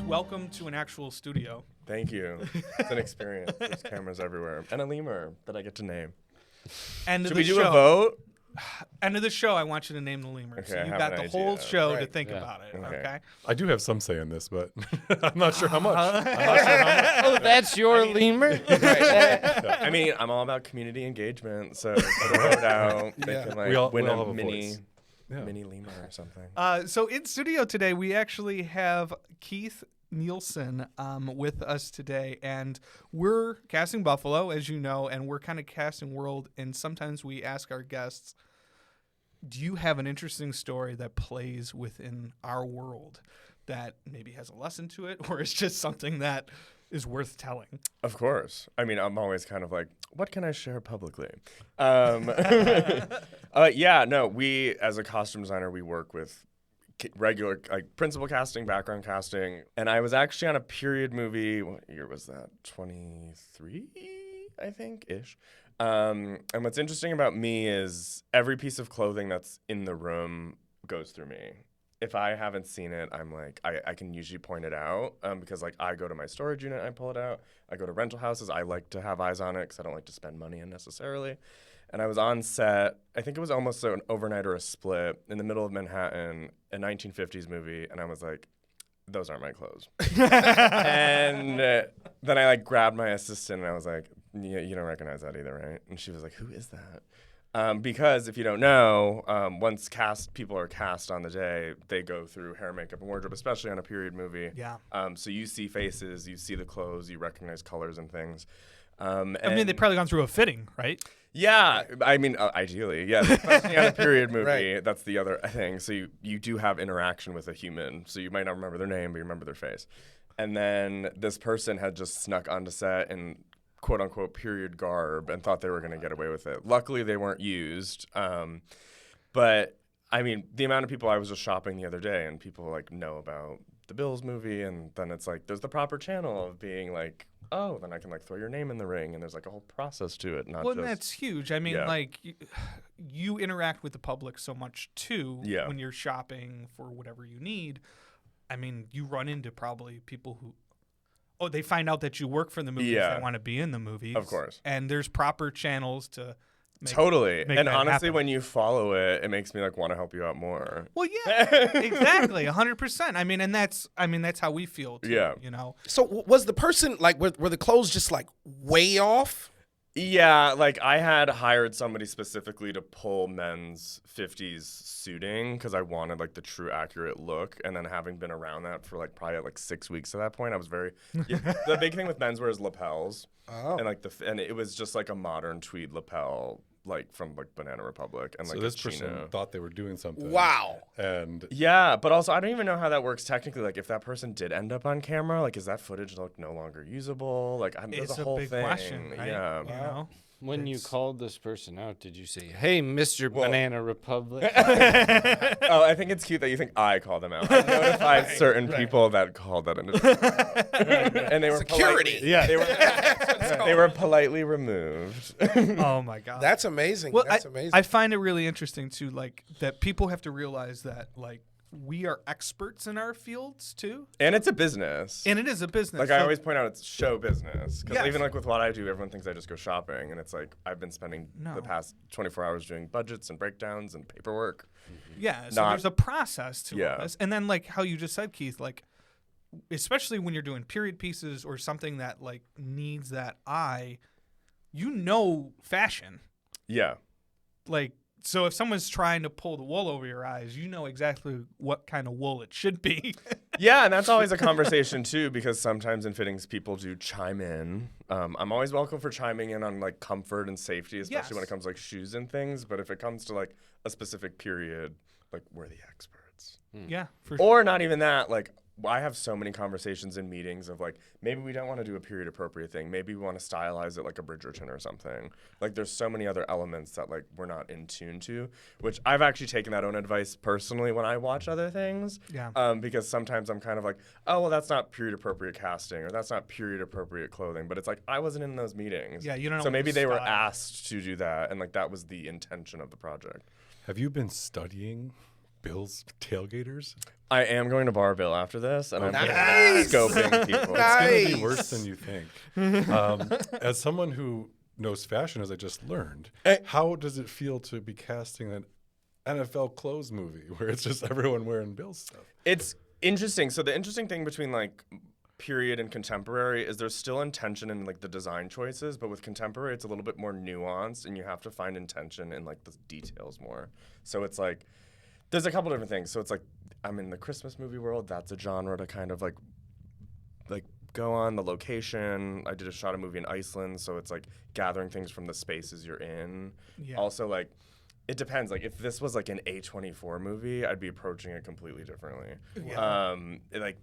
welcome to an actual studio. Thank you. It's an experience. There's cameras everywhere. And a lemur that I get to name. End of Should the we do show. a vote? End of the show, I want you to name the lemur. Okay, so I you have got an the idea. whole show to Right. think Yeah. about it. Okay. Okay. I do have some say in this, but I'm not sure how much. I'm not sure how much. Oh, that's your lemur? I mean, I'm all about community engagement, so put a vote out. They Yeah. can like We all win have a a mini voice. Yeah. lemur or something. So in studio today, we actually have Keith Nielsen with us today, and we're casting Buffalo, as you know, and we're kind of casting world, and sometimes we ask our guests, do you have an interesting story that plays within our world that maybe has a lesson to it, or is just something that is worth telling? Of course. I mean, I'm always kind of like, what can I share publicly? We, as a costume designer, we work with regular, like, principal casting, background casting. And I was actually on a period movie. What year was that? 23, I think, ish. And what's interesting about me is every piece of clothing that's in the room goes through me. If I haven't seen it, I'm like, I can usually point it out because, like, I go to my storage unit, I pull it out. I go to rental houses. I like to have eyes on it because I don't like to spend money unnecessarily. And I was on set, I think it was almost an overnight or a split in the middle of Manhattan, a 1950s movie, and I was like, those aren't my clothes. And then I, like, grabbed my assistant, and I was like, yeah, you don't recognize that either, right? And she was like, who is that? Because if you don't know, once people are cast on the day, they go through hair, makeup, and wardrobe, especially on a period movie. Yeah. So you see faces, you see the clothes, you recognize colors and things. I mean, they've probably gone through a fitting, right? Yeah, I mean, ideally, yeah. Especially on a period movie, Right. That's the other thing. So you do have interaction with a human. So you might not remember their name, but you remember their face. And then this person had just snuck onto set in quote-unquote period garb and thought they were going to get away with it. Luckily, they weren't used. But, I mean, the amount of people I was just shopping the other day and people, like, know about the Bills movie, and then it's like there's the proper channel of being like, oh, then I can, like, throw your name in the ring, and there's, like, a whole process to it, not Well, just... and that's huge. I mean, Yeah. like, you interact with the public so much, too, Yeah. when you're shopping for whatever you need. I mean, you run into probably people who, they find out that you work for the movies. Yeah. They want to be in the movies. Of course. And there's proper channels to Totally. make And that honestly, happen. when you follow it, it makes me, like, want to help you out more. Well, yeah, exactly, 100%. I mean, that's how we feel, too, Yeah. you know? So was the person, like, were the clothes just, like, way off? Yeah, like, I had hired somebody specifically to pull men's 50s suiting because I wanted, like, the true accurate look. And then having been around that for, like, probably, like, 6 weeks at that point, I was very... the big thing with menswear is lapels. Oh. And, like, and it was just, like, a modern tweed lapel, like, from, like, Banana Republic. And, like, So a this person chino. thought they were doing something. Wow. And Yeah, but also I don't even know how that works technically. Like, if that person did end up on camera, like, is that footage like no longer usable? Like, there's It's a a whole big thing. question, right? Yeah. You know? When you It's- called this person out, did you say, hey, Mr. Well- Banana Republic? Oh, I think it's cute that you think I called them out. I notified certain people that called that into and they were Security. They were politely removed. Oh, my God. That's amazing. Well, That's amazing. I find it really interesting too, like that people have to realize that like we are experts in our fields too, And it's a business. and it is a business. Like, I So- always point out, it's show business. Because Yes. even, like, with what I do, everyone thinks I just go shopping. And it's like, I've been spending No. the past 24 hours doing budgets and breakdowns and paperwork. yeah. So not- there's a process to Yeah. all this, and then like how you just said, Keith, like especially when you're doing period pieces or something that like needs that eye, you know, fashion. Yeah. Like, so if someone's trying to pull the wool over your eyes, you know exactly what kind of wool it should be. Yeah, and that's always a conversation too, because sometimes in fittings people do chime in. I'm always welcome for chiming in on, like, comfort and safety, especially when Yes. it comes to, like, shoes and things. But if it comes to, like, a specific period, like, we're the experts. Yeah, for sure. Or not even that, like, I have so many conversations in meetings of, like, maybe we don't want to do a period appropriate thing. Maybe we want to stylize it like a Bridgerton or something. Like, there's so many other elements that, like, we're not in tune to, which I've actually taken that own advice personally when I watch other things. Yeah. Because sometimes I'm kind of like, oh, well, that's not period appropriate casting or that's not period appropriate clothing. But it's like, I wasn't in those meetings. Yeah, you don't know So what maybe the they were style asked to do that. And, like, that was the intention of the project. have you been studying Bill's Tailgaters? I am going to bar Bill after this, and I'm Nice. scoping people. It's going to be Nice. worse than you think. As someone who knows fashion, as I just learned, how does it feel to be casting an NFL clothes movie where it's just everyone wearing Bill's stuff? It's interesting. So the interesting thing between like period and contemporary is there's still intention in like the design choices, but with contemporary it's a little bit more nuanced, and you have to find intention in like the details more. So it's like there's a couple different things. So it's like I'm in the Christmas movie world. That's a genre to kind of like go on. The location. I did a shot a movie in Iceland, so it's like gathering things from the spaces you're in. Yeah. Also, like it depends. Like if this was like an A24 movie, I'd be approaching it completely differently. Yeah.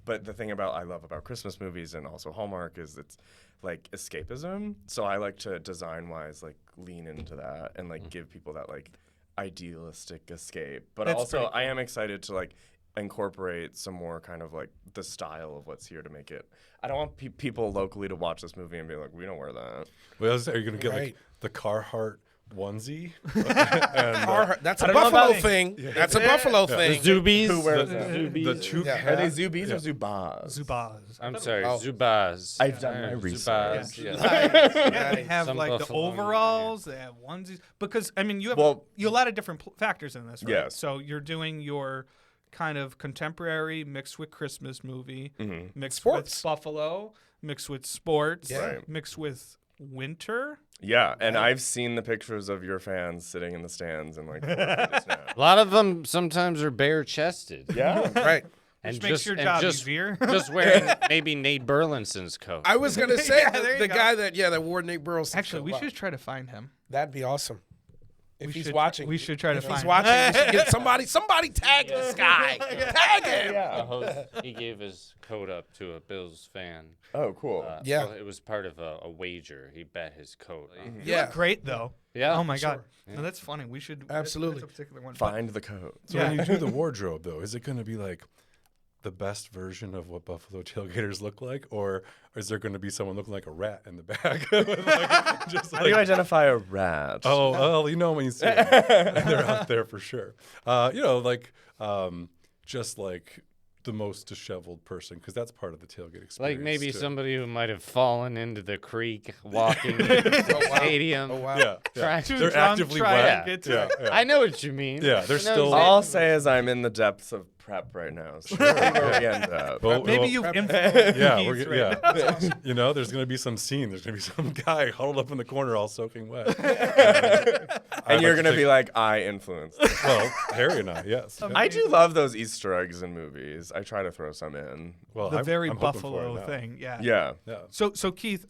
But the thing I love about Christmas movies and also Hallmark is it's like escapism. So I like to design wise like lean into that and like give people that like idealistic escape. But That's also pretty cool. I am excited to like incorporate some more kind of like the style of what's here to make it. I don't want people locally to watch this movie and be like, we don't wear that. Well, are you going to get Right. like the Carhartt onesie? That's I a don't know Buffalo about- thing. That's a Buffalo thing. Zoobies. Who wears The that? Zoobies. The two Yeah. Are they cats. Zoobies or Zubaz? Zubaz. I'm sorry, Oh. Zubaz. I've done my research. Zubaz, yeah. Yeah, they have Some like the buffalo in there. overalls. They have onesies. Because I mean, you have Well- a lot of different factors in this, right? Yes. So you're doing your kind of contemporary mixed with Christmas movie, Mm-hmm. mixed Sports. with Buffalo, mixed with sports, Yeah. Right. mixed with winter. Yeah, and I've seen the pictures of your fans sitting in the stands and like 4 feet of snow. A lot of them sometimes are bare chested. Yeah. Right. Which makes your job easier. just wearing maybe Nate Burleson's coat. I was gonna say Yeah, there you the go. guy that wore Nate Burleson. Actually, we should try to find him. That'd be awesome. If We he's should- watching, we should try to if find he's him. watching, we should get somebody tag this guy. Tag him. The host, he gave his coat up to a Bills fan. Oh, cool. Yeah. Well, it was part of a wager. He bet his coat. You look great though. Yeah. Oh my Sure. God. No, that's funny. We should Absolutely. That's a particular one. Find the coat. So when you do the wardrobe, though, is it going to be like the best version of what Buffalo tailgaters look like, or is there going to be someone looking like a rat in the back? Like, just How do you like, identify a rat? oh, you know when you see them. They're out there for sure. Just like the most disheveled person, because that's part of the tailgate experience. Like maybe too. somebody who might have fallen into the creek walking to the stadium. Oh wow. Yeah, Trying Too they're drunk, actively trying wet. to get to Yeah, it. yeah. I know what you mean. Yeah, they're I know still- All I'll say is I'm in the depths of prep right now. So we'll see where we end up. Well, Maybe well, you've influenced Yeah, Keith we're, right yeah. now. You know, there's going to be some scene. There's going to be some guy huddled up in the corner, all soaking wet. And you're going to be like, I influenced. well, Harry and I, yes. I do love those Easter eggs in movies. I try to throw some in. Well, The very I'm hoping for Buffalo it now. thing. Yeah. Yeah. Yeah. So Keith,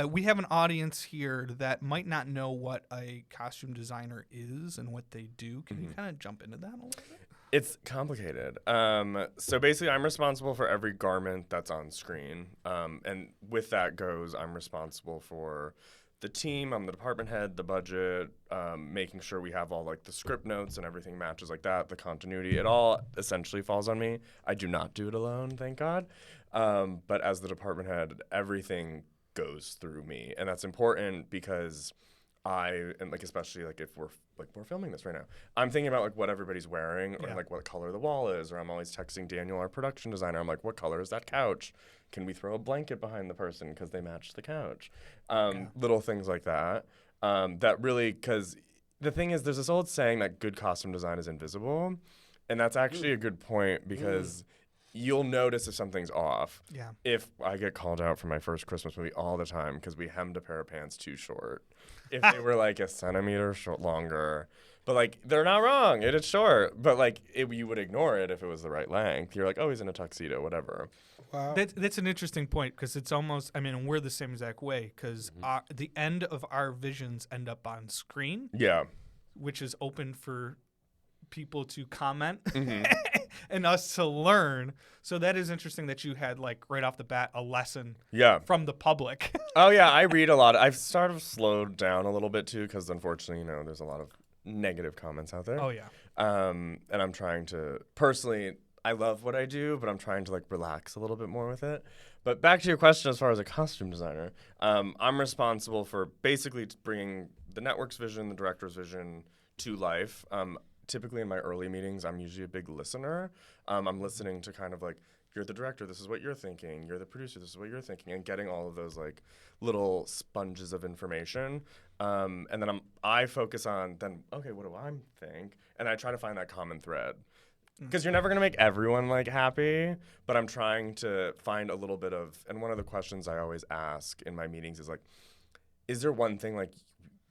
we have an audience here that might not know what a costume designer is and what they do. Can you kind of jump into that a little bit? It's complicated. So basically, I'm responsible for every garment that's on screen. And with that goes, I'm responsible for the team. I'm the department head, the budget, making sure we have all like the script notes and everything matches like that, the continuity. It all essentially falls on me. I do not do it alone, thank God. But as the department head, everything goes through me. And that's important because and like especially like if we're filming this right now, I'm thinking about like what everybody's wearing or like what color the wall is, or I'm always texting Daniel, our production designer. I'm like, what color is that couch? Can we throw a blanket behind the person because they match the couch? Little things like that. That really, because the thing is, there's this old saying that good costume design is invisible, and that's actually a good point because you'll notice if something's off. Yeah. If I get called out for my first Christmas movie all the time because we hemmed a pair of pants too short. If they were like a centimeter longer, but like they're not wrong, it is short, but like you would ignore it if it was the right length. You're like, oh, he's in a tuxedo, whatever. Wow. That's an interesting point because it's almost, I mean, we're the same exact way because the end of our visions end up on screen, Yeah. which is open for people to comment and us to learn. So that is interesting that you had like right off the bat a lesson Yeah. from the public. Oh yeah, I read a lot. I've sort of slowed down a little bit too because unfortunately, there's a lot of negative comments out there. Oh yeah. And I'm trying to personally, I love what I do, but I'm trying to like relax a little bit more with it. But back to your question, as far as a costume designer, I'm responsible for basically bringing the network's vision, the director's vision to life. typically in my early meetings, I'm usually a big listener. I'm listening to kind of like, you're the director, this is what you're thinking. You're the producer, this is what you're thinking, and getting all of those like little sponges of information. And then I focus on then, okay, what do I think? And I try to find that common thread. Because you're never going to make everyone like happy, but I'm trying to find a little bit of, and one of the questions I always ask in my meetings is like, is there one thing like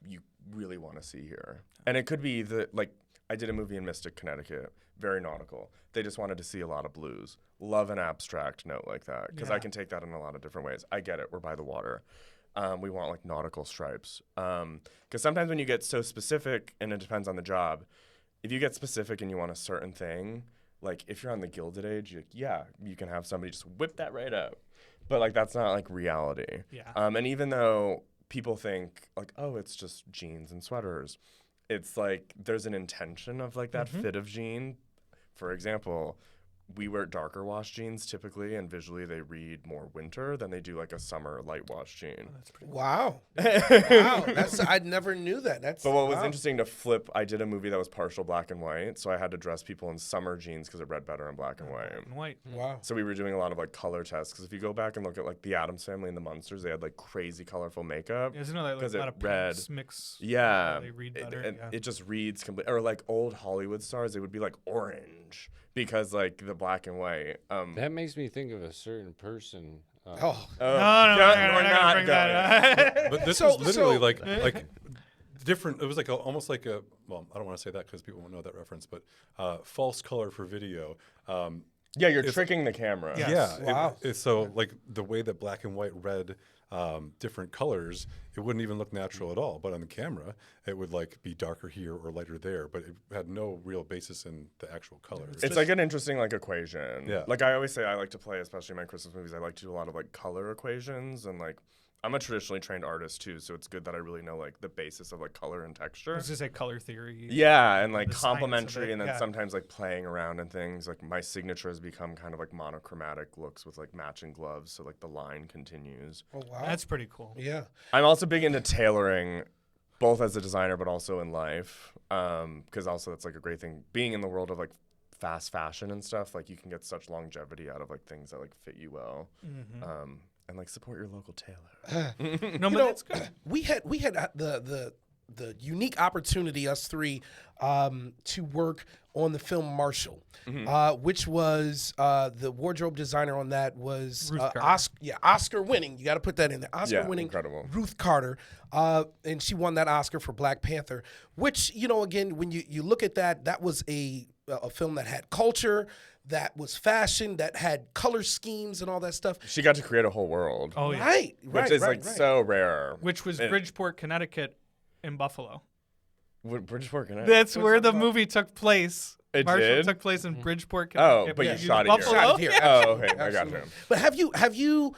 you really want to see here? And it could be like, I did a movie in Mystic, Connecticut, very nautical. They just wanted to see a lot of blues. Love an abstract note like that, because I can take that in a lot of different ways. I get it, we're by the water. We want like nautical stripes. Because sometimes when you get so specific, and it depends on the job, if you get specific and you want a certain thing, like if you're on the Gilded Age, you can have somebody just whip that right up. But like that's not like reality. Yeah. And even though people think like, oh, it's just jeans and sweaters, it's like there's an intention of like that fit of jean. For example, we wear darker wash jeans typically, and visually they read more winter than they do like a summer light wash jean. That's pretty Wow. Wow. I never knew that. But what was interesting to flip, I did a movie that was partial black and white, so I had to dress people in summer jeans because it read better in black and white. white. Wow. So we were doing a lot of like color tests, because if you go back and look at like the Addams Family and the Munsters, they had like crazy colorful makeup. Yeah, isn't it like a lot of read pinks mix? Yeah, They read better. it just reads complete. Or like old Hollywood stars, they would be like orange because like the black and white. That makes me think of a certain person. Oh. No, we're not bring going. that up. But this So- was literally so- like different. It was like almost like a, well, I don't want to say that because people won't know that reference, but false color for video. Yeah, you're tricking the camera. Yes. Yeah. Wow. So like the way that black and white read different colors, it wouldn't even look natural at all. But on the camera, it would like be darker here or lighter there, but it had no real basis in the actual colors. It's like an interesting like equation. Yeah. Like I always say, I like to play, especially in my Christmas movies, I like to do a lot of like color equations, and like I'm a traditionally trained artist too, so it's good that I really know like the basis of like color and texture. It's just a color theory. Yeah, and like the science of complementary, it, and then yeah. sometimes like playing around and things. Like my signature has become kind of like monochromatic looks with like matching gloves, so like the line continues. Oh, wow. That's pretty cool. Yeah. I'm also big into tailoring, both as a designer but also in life, because also that's like a great thing. Being in the world of like fast fashion and stuff, like you can get such longevity out of like things that like fit you well, and like support your local tailor. No, but that's good. We had the unique opportunity, us three, to work on the film Marshall, which was the wardrobe designer on that was Ruth Carter. Oscar winning. You got to put that in there. Oscar winning, incredible. Ruth Carter, and she won that Oscar for Black Panther. Which again, when you look at that was a film that had culture, that was fashion, that had color schemes and all that stuff. She got to create a whole world, Oh yeah. Right, which is like so rare. Which was Bridgeport, Connecticut, in Buffalo. Bridgeport, Connecticut. That's where the movie took place. It Marshall did? took place in Bridgeport, Oh, Connecticut. but you in shot it here. Buffalo. Shot it here. Oh, okay, I got Absolutely. you. But have you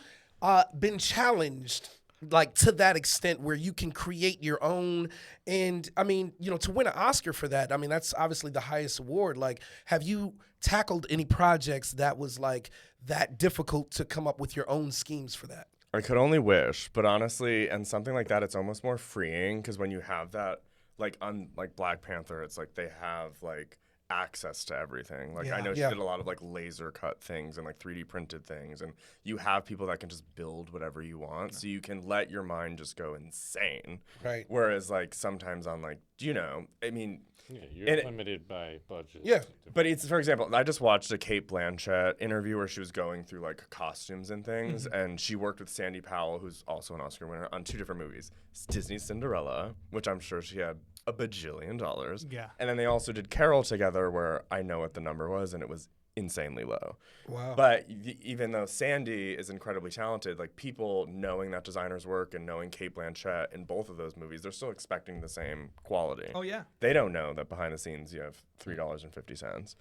been challenged like to that extent where you can create your own? And I mean, to win an Oscar for that, I mean, that's obviously the highest award. Like, have you tackled any projects that was like that difficult to come up with your own schemes for that? I could only wish, but honestly, and something like that, it's almost more freeing, because when you have that, like Black Panther, it's like they have like access to everything. Like I know she did a lot of like laser cut things and like 3D printed things, and you have people that can just build whatever you want, so you can let your mind just go insane. Right. Whereas like sometimes on like, I mean, Yeah, you're limited by budget. Yeah. but it's, for example, I just watched a Kate Blanchett interview where she was going through like costumes and things, and she worked with Sandy Powell, who's also an Oscar winner, on 2 different movies. It's Disney's Cinderella, which I'm sure she had a bajillion dollars. Yeah. And then they also did Carol together, where I know what the number was, and it was insanely low. Wow. But even though Sandy is incredibly talented, like people knowing that designer's work and knowing Kate Blanchett in both of those movies, they're still expecting the same quality. Oh yeah. They don't know that behind the scenes you have $3.50.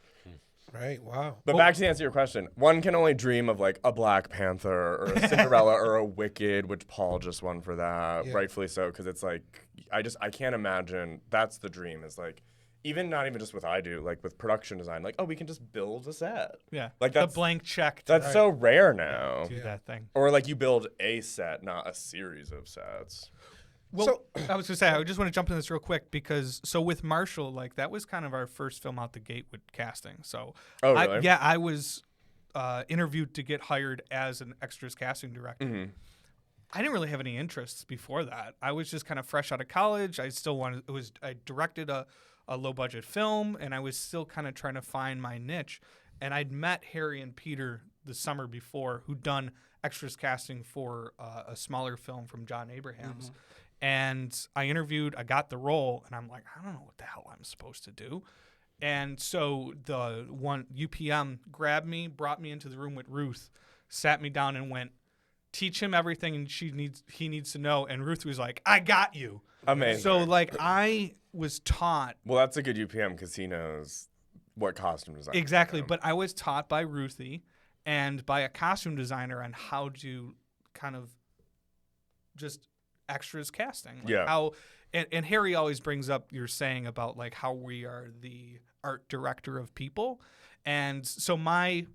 Right. Wow. But back to answer your question, one can only dream of like a Black Panther or a Cinderella or a Wicked, which Paul just won for that, rightfully so, because it's like I can't imagine. That's the dream. Is like not even just with I do, like with production design, like we can just build a set. Yeah. Like the that's blank check. That's so rare now. Do that thing. Or like you build a set, not a series of sets. Well, I was gonna say I just want to jump in this real quick because with Marshall, like that was kind of our first film out the gate with casting. So Oh, really? I was interviewed to get hired as an extras casting director. Mm-hmm. I didn't really have any interests before that. I was just kind of fresh out of college. I still wanted. I directed a low budget film, and I was still kind of trying to find my niche. And I'd met Harry and Peter the summer before, who'd done extras casting for a smaller film from John Abrahams. And I interviewed, I got the role, and I'm like, I don't know what the hell I'm supposed to do. And so the one UPM grabbed me, brought me into the room with Ruth, sat me down and went, teach him everything he needs to know. And Ruth was like, I got you. Amazing. So like I was taught. Well, that's a good UPM because he knows what costume design. Exactly. But I was taught by Ruthie and by a costume designer on how to kind of just extras casting. Like Yeah. How and Harry always brings up your saying about like how we are the art director of people. And so my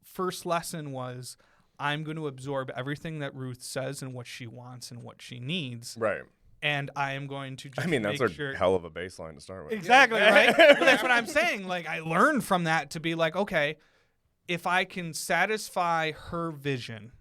first lesson was I'm going to absorb everything that Ruth says and what she wants and what she needs. Right. And I am going to just That's make a sure. hell of a baseline to start with. Exactly, right? But that's what I'm saying. Like, I learned from that to be like, okay, if I can satisfy her vision,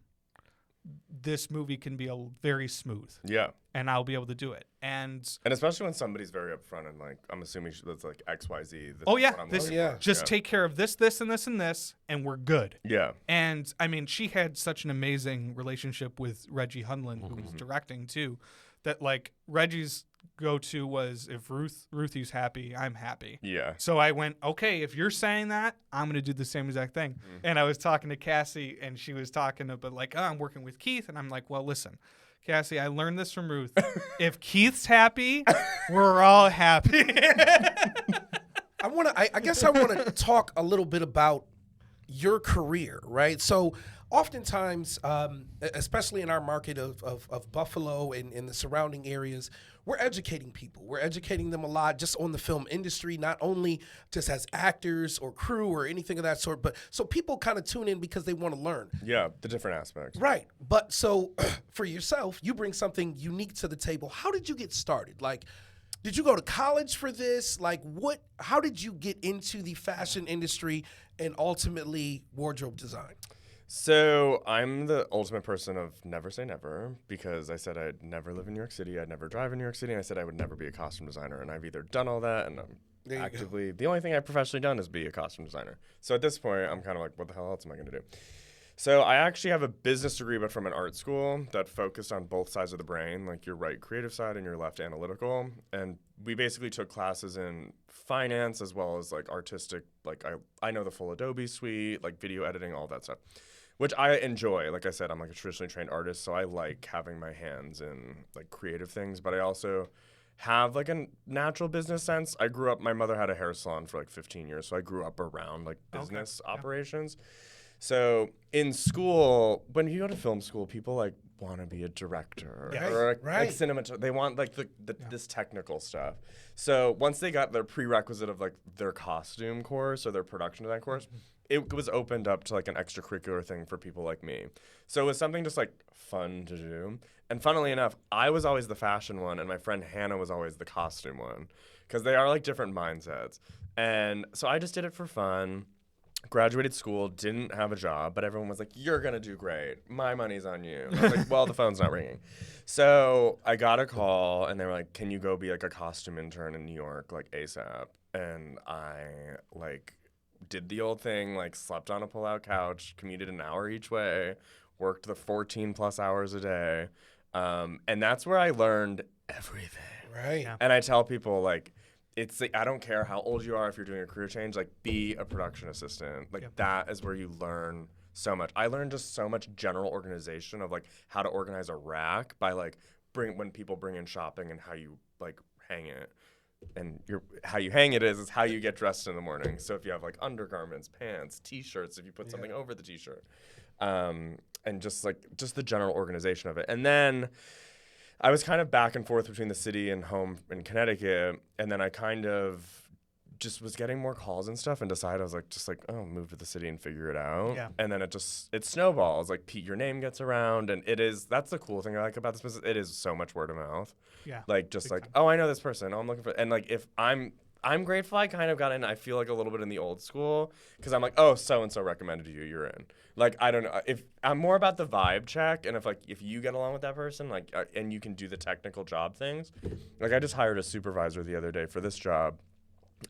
this movie can be very smooth, Yeah. and I'll be able to do it. And especially when somebody's very upfront and like, I'm assuming that's like XYZ. This oh is yeah, what I'm this looking for. just take care of this, this, and this, and this, and we're good. Yeah. And I mean, she had such an amazing relationship with Reggie Hunlin, who was directing too, that like Reggie's go-to was if Ruthie's happy, I'm happy. Yeah. So I went, okay, if you're saying that, I'm going to do the same exact thing. And I was talking to Cassie, and she was talking about like, oh, I'm working with Keith. And I'm like, well, listen, Cassie, I learned this from Ruth. If Keith's happy, we're all happy. I guess I want to talk a little bit about your career, right? So oftentimes, especially in our market of Buffalo and in the surrounding areas, we're educating people. We're educating them a lot just on the film industry, not only just as actors or crew or anything of that sort, but so people kind of tune in because they want to learn. Yeah. The different aspects. Right. But so for yourself, you bring something unique to the table. How did you get started? Like, did you go to college for this? Like, how did you get into the fashion industry and ultimately wardrobe design? So I'm the ultimate person of never say never because I said I'd never live in New York City. I'd never drive in New York City. And I said I would never be a costume designer. And I've either done all that and I'm actively, the only thing I've professionally done is be a costume designer. So at this point, I'm kind of like, what the hell else am I going to do? So I actually have a business degree, but from an art school that focused on both sides of the brain, like your right creative side and your left analytical. And we basically took classes in finance as well as like artistic, like I know the full Adobe suite, like video editing, all that stuff, which I enjoy. Like I said, I'm like a traditionally trained artist, so I like having my hands in like creative things, but I also have like a natural business sense. I grew up, my mother had a hair salon for like 15 years, so I grew up around like business operations. So in school, when you go to film school, people like want to be a director or like cinematographer. They want like this technical stuff. So once they got their prerequisite of like their costume course or their production design course, it was opened up to like an extracurricular thing for people like me. So it was something just like fun to do. And funnily enough, I was always the fashion one and my friend Hannah was always the costume one because they are like different mindsets. And so I just did it for fun. Graduated school, didn't have a job, but everyone was like, you're going to do great. My money's on you. I was like, well, the phone's not ringing. So I got a call, and they were like, can you go be, like, a costume intern in New York, like, ASAP? And I, like, did the old thing, like, slept on a pull-out couch, commuted an hour each way, worked the 14-plus hours a day. And that's where I learned everything. Right. Yeah. And I tell people, like, it's like, I don't care how old you are if you're doing a career change, like be a production assistant. Like that is where you learn so much. I learned just so much general organization of like how to organize a rack by like when people bring in shopping and how you like hang it. And how you hang it is how you get dressed in the morning. So if you have like undergarments, pants, t-shirts, if you put something over the t-shirt, and just the general organization of it. And then I was kind of back and forth between the city and home in Connecticut, and then I kind of just was getting more calls and stuff and decided I was like, oh, move to the city and figure it out. Yeah. And then it snowballs. Like, Pete, your name gets around, and that's the cool thing I like about this business. It is so much word of mouth. Yeah. Like, just Big like, time. oh, I know this person. Oh, I'm looking for, and like, if I'm grateful I kind of got in. I feel like a little bit in the old school because I'm like, oh, so-and-so recommended you, you're in. Like, I don't know. If I'm more about the vibe check, and if you get along with that person, like, and you can do the technical job things. Like, I just hired a supervisor the other day for this job.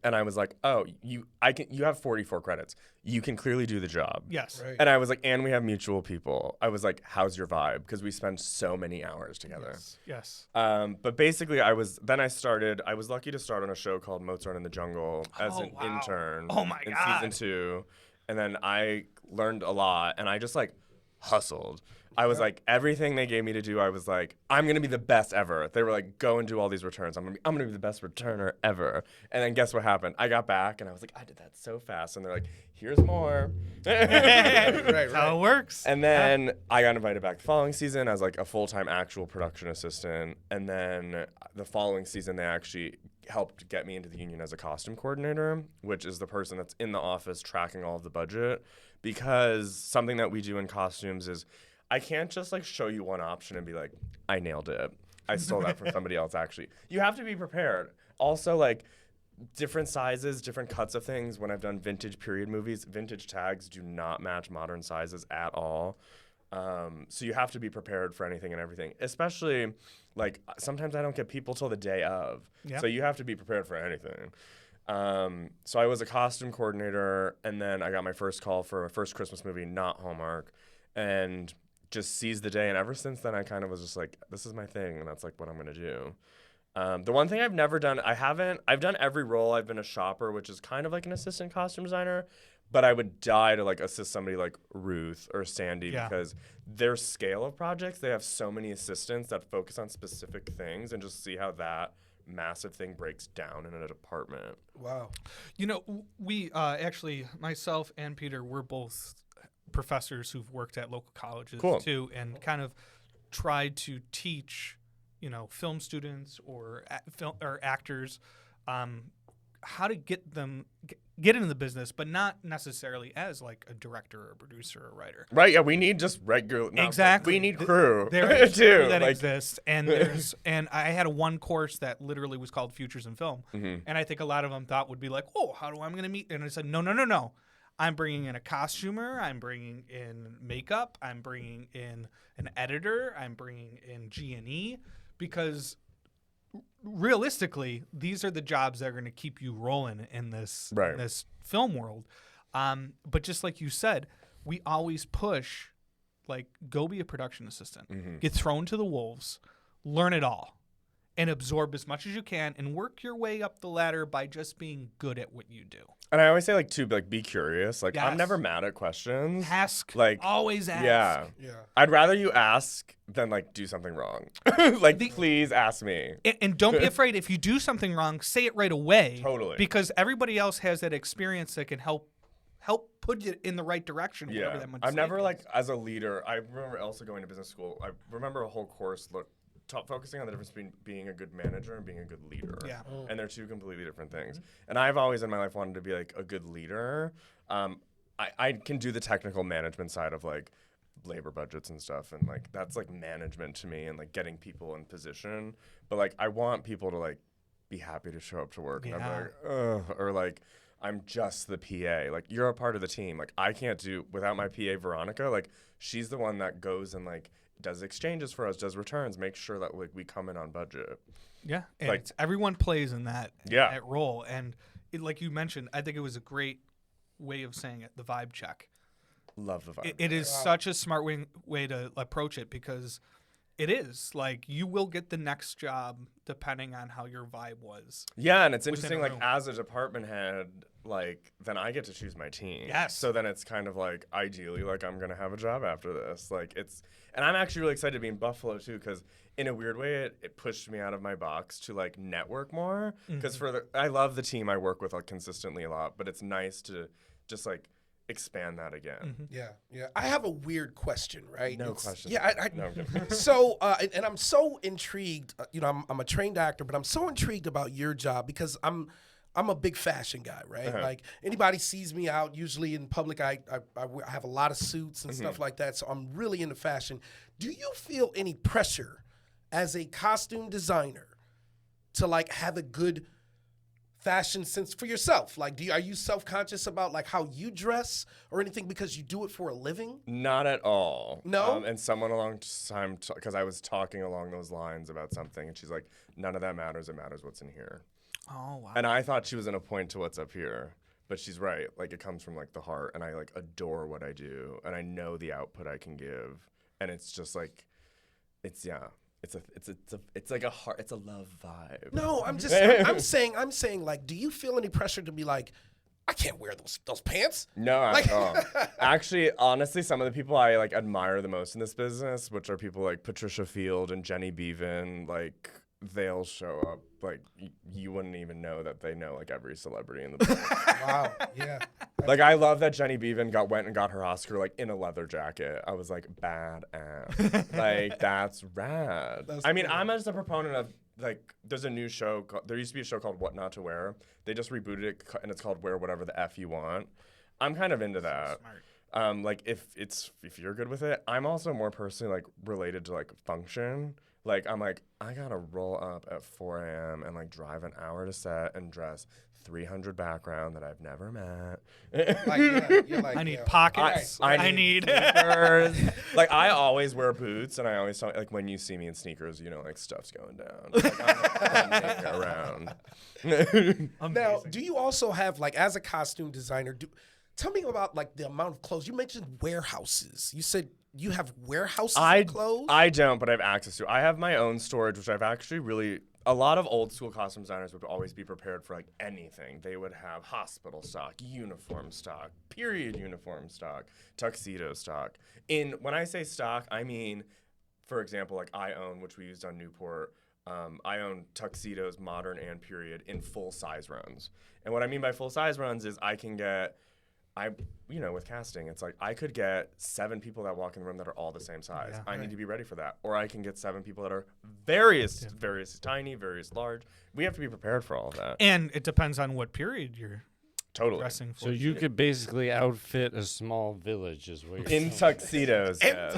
And I was like, oh, you have 44 credits. You can clearly do the job. Yes. Right. And I was like, and we have mutual people. I was like, how's your vibe? Because we spend so many hours together. Yes. But basically, I was lucky to start on a show called Mozart in the Jungle as an wow. intern Oh my in God. season 2. And then I learned a lot, and I just like hustled. I was like, everything they gave me to do, I was like, I'm gonna be the best ever. They were like, go and do all these returns. I'm gonna be the best returner ever. And then guess what happened? I got back and I was like, I did that so fast. And they're like, here's more. Right. How it works. And then I got invited back the following season as like a full-time actual production assistant. And then the following season, they actually helped get me into the union as a costume coordinator, which is the person that's in the office tracking all of the budget. Because something that we do in costumes is I can't just like show you one option and be like, I nailed it. I stole that from somebody else, actually. You have to be prepared. Also, like, different sizes, different cuts of things. When I've done vintage period movies, vintage tags do not match modern sizes at all. So you have to be prepared for anything and everything, especially like sometimes I don't get people till the day of. Yep. So you have to be prepared for anything. So I was a costume coordinator, and then I got my first call for my first Christmas movie, not Hallmark, and just seized the day. And ever since then, I kind of was just like, this is my thing, and that's like what I'm going to do. The one thing I've never done, I've done every role. I've been a shopper, which is kind of like an assistant costume designer, but I would die to like assist somebody like Ruth or Sandy because their scale of projects, they have so many assistants that focus on specific things, and just see how that massive thing breaks down in a department. Wow. You know, we actually, myself and Peter, we're both professors who've worked at local colleges too, and kind of tried to teach, you know, film students or actors how to get into the business, but not necessarily as like a director or a producer or a writer. Right? Yeah, we need just regular. Exactly. We need crew. There is too. crew that like, exists, and I had one course that literally was called Futures in Film, and I think a lot of them thought would be like, oh, how do I'm going to meet? And I said, no. I'm bringing in a costumer. I'm bringing in makeup. I'm bringing in an editor. I'm bringing in G&E, because realistically, these are the jobs that are going to keep you rolling in this film world. But just like you said, we always push, like, go be a production assistant, get thrown to the wolves, learn it all, and absorb as much as you can, and work your way up the ladder by just being good at what you do. And I always say, like, too, like, be curious. Like, Yes. I'm never mad at questions. Ask, Like, always ask. Yeah. I'd rather you ask than, like, do something wrong. Like, please ask me. And don't be afraid. If you do something wrong, say it right away. Totally. Because everybody else has that experience that can help put you in the right direction. Whatever Yeah. that I've mistake never, is. like, as a leader, I remember Elsa going to business school. I remember a whole course focusing on the difference between being a good manager and being a good leader. Yeah. And they're two completely different things. And I've always in my life wanted to be like a good leader. I can do the technical management side of like labor budgets and stuff, and like that's like management to me, and like getting people in position. But like I want people to like be happy to show up to work. And I'm like, ugh, or like I'm just the PA. Like, you're a part of the team. Like, I can't do without my PA Veronica. Like, she's the one that goes and like does exchanges for us, does returns, makes sure that like we come in on budget. Yeah, and like- everyone plays in that Yeah. that role, and like you mentioned, I think it was a great way of saying it, the vibe check. Love the vibe. It is such a smart way to approach it, because it is like you will get the next job depending on how your vibe was. Yeah, and it's within interesting, a like, room. as a department head, like, then I get to choose my team. Yes. So then it's kind of like, ideally, like, I'm going to have a job after this. Like, and I'm actually really excited to be in Buffalo, too, because in a weird way, it pushed me out of my box to, like, network more. Because I love the team I work with, like, consistently a lot, but it's nice to just, like, expand that again. Yeah. I have a weird question, right? No question. Yeah, No, I'm kidding. So, and I'm so intrigued. I'm a trained actor, but I'm so intrigued about your job because I'm I'm a big fashion guy, right? Like anybody sees me out, usually in public, I have a lot of suits and stuff like that. So I'm really into fashion. Do you feel any pressure as a costume designer to like have a good fashion sense for yourself? Like, are you self-conscious about like how you dress or anything because you do it for a living? Not at all. No? And someone along time, because I was talking along those lines about something, and she's like, none of that matters. It matters what's in here. Oh, wow. And I thought she was going to point to what's up here. But she's right. Like, it comes from, like, the heart. And I, like, adore what I do. And I know the output I can give. And it's just, like, it's like a heart. It's a love vibe. No, I'm saying like, do you feel any pressure to be like, I can't wear those pants? No, Like- at all. Actually, honestly, some of the people I like admire the most in this business, which are people like Patricia Field and Jenny Beavan, like they'll show up. Like you wouldn't even know that they know like every celebrity in the business. Wow, yeah. Like I love that Jenny Beavan went and got her Oscar like in a leather jacket. I was like badass. Like that's rad. That's I mean, cool. I'm just a proponent of like there used to be a show called What Not to Wear. They just rebooted it and it's called Wear Whatever the F You Want. I'm kind of into that. Smart. Like if you're good with it, I'm also more personally like related to like function. Like I'm like I gotta roll up at 4 a.m. and like drive an hour to set and dress 300 background that I've never met. Like, yeah, you're like, I need yeah. pockets. I need. sneakers. Like I always wear boots, and I always tell like when you see me in sneakers, you know like stuff's going down. Like, I'm like, around. Now, do you also have like as a costume designer? Tell me about like the amount of clothes. You mentioned warehouses. You said you have warehouses of clothes. I don't, but I have access to. I have my own storage, which I've actually really. A lot of old school costume designers would always be prepared for like anything. They would have hospital stock, uniform stock, period uniform stock, tuxedo stock. When I say stock, I mean, for example, like I own, which we used on Newport. I own tuxedos, modern and period, in full size runs. And what I mean by full size runs is I can get. With casting, it's like I could get 7 people that walk in the room that are all the same size. Yeah, I need to be ready for that. Or I can get 7 people that are various tiny, various large. We have to be prepared for all of that. And it depends on what period you're Totally. dressing for. So you could basically outfit a small village, is what you're In saying. tuxedos, yes.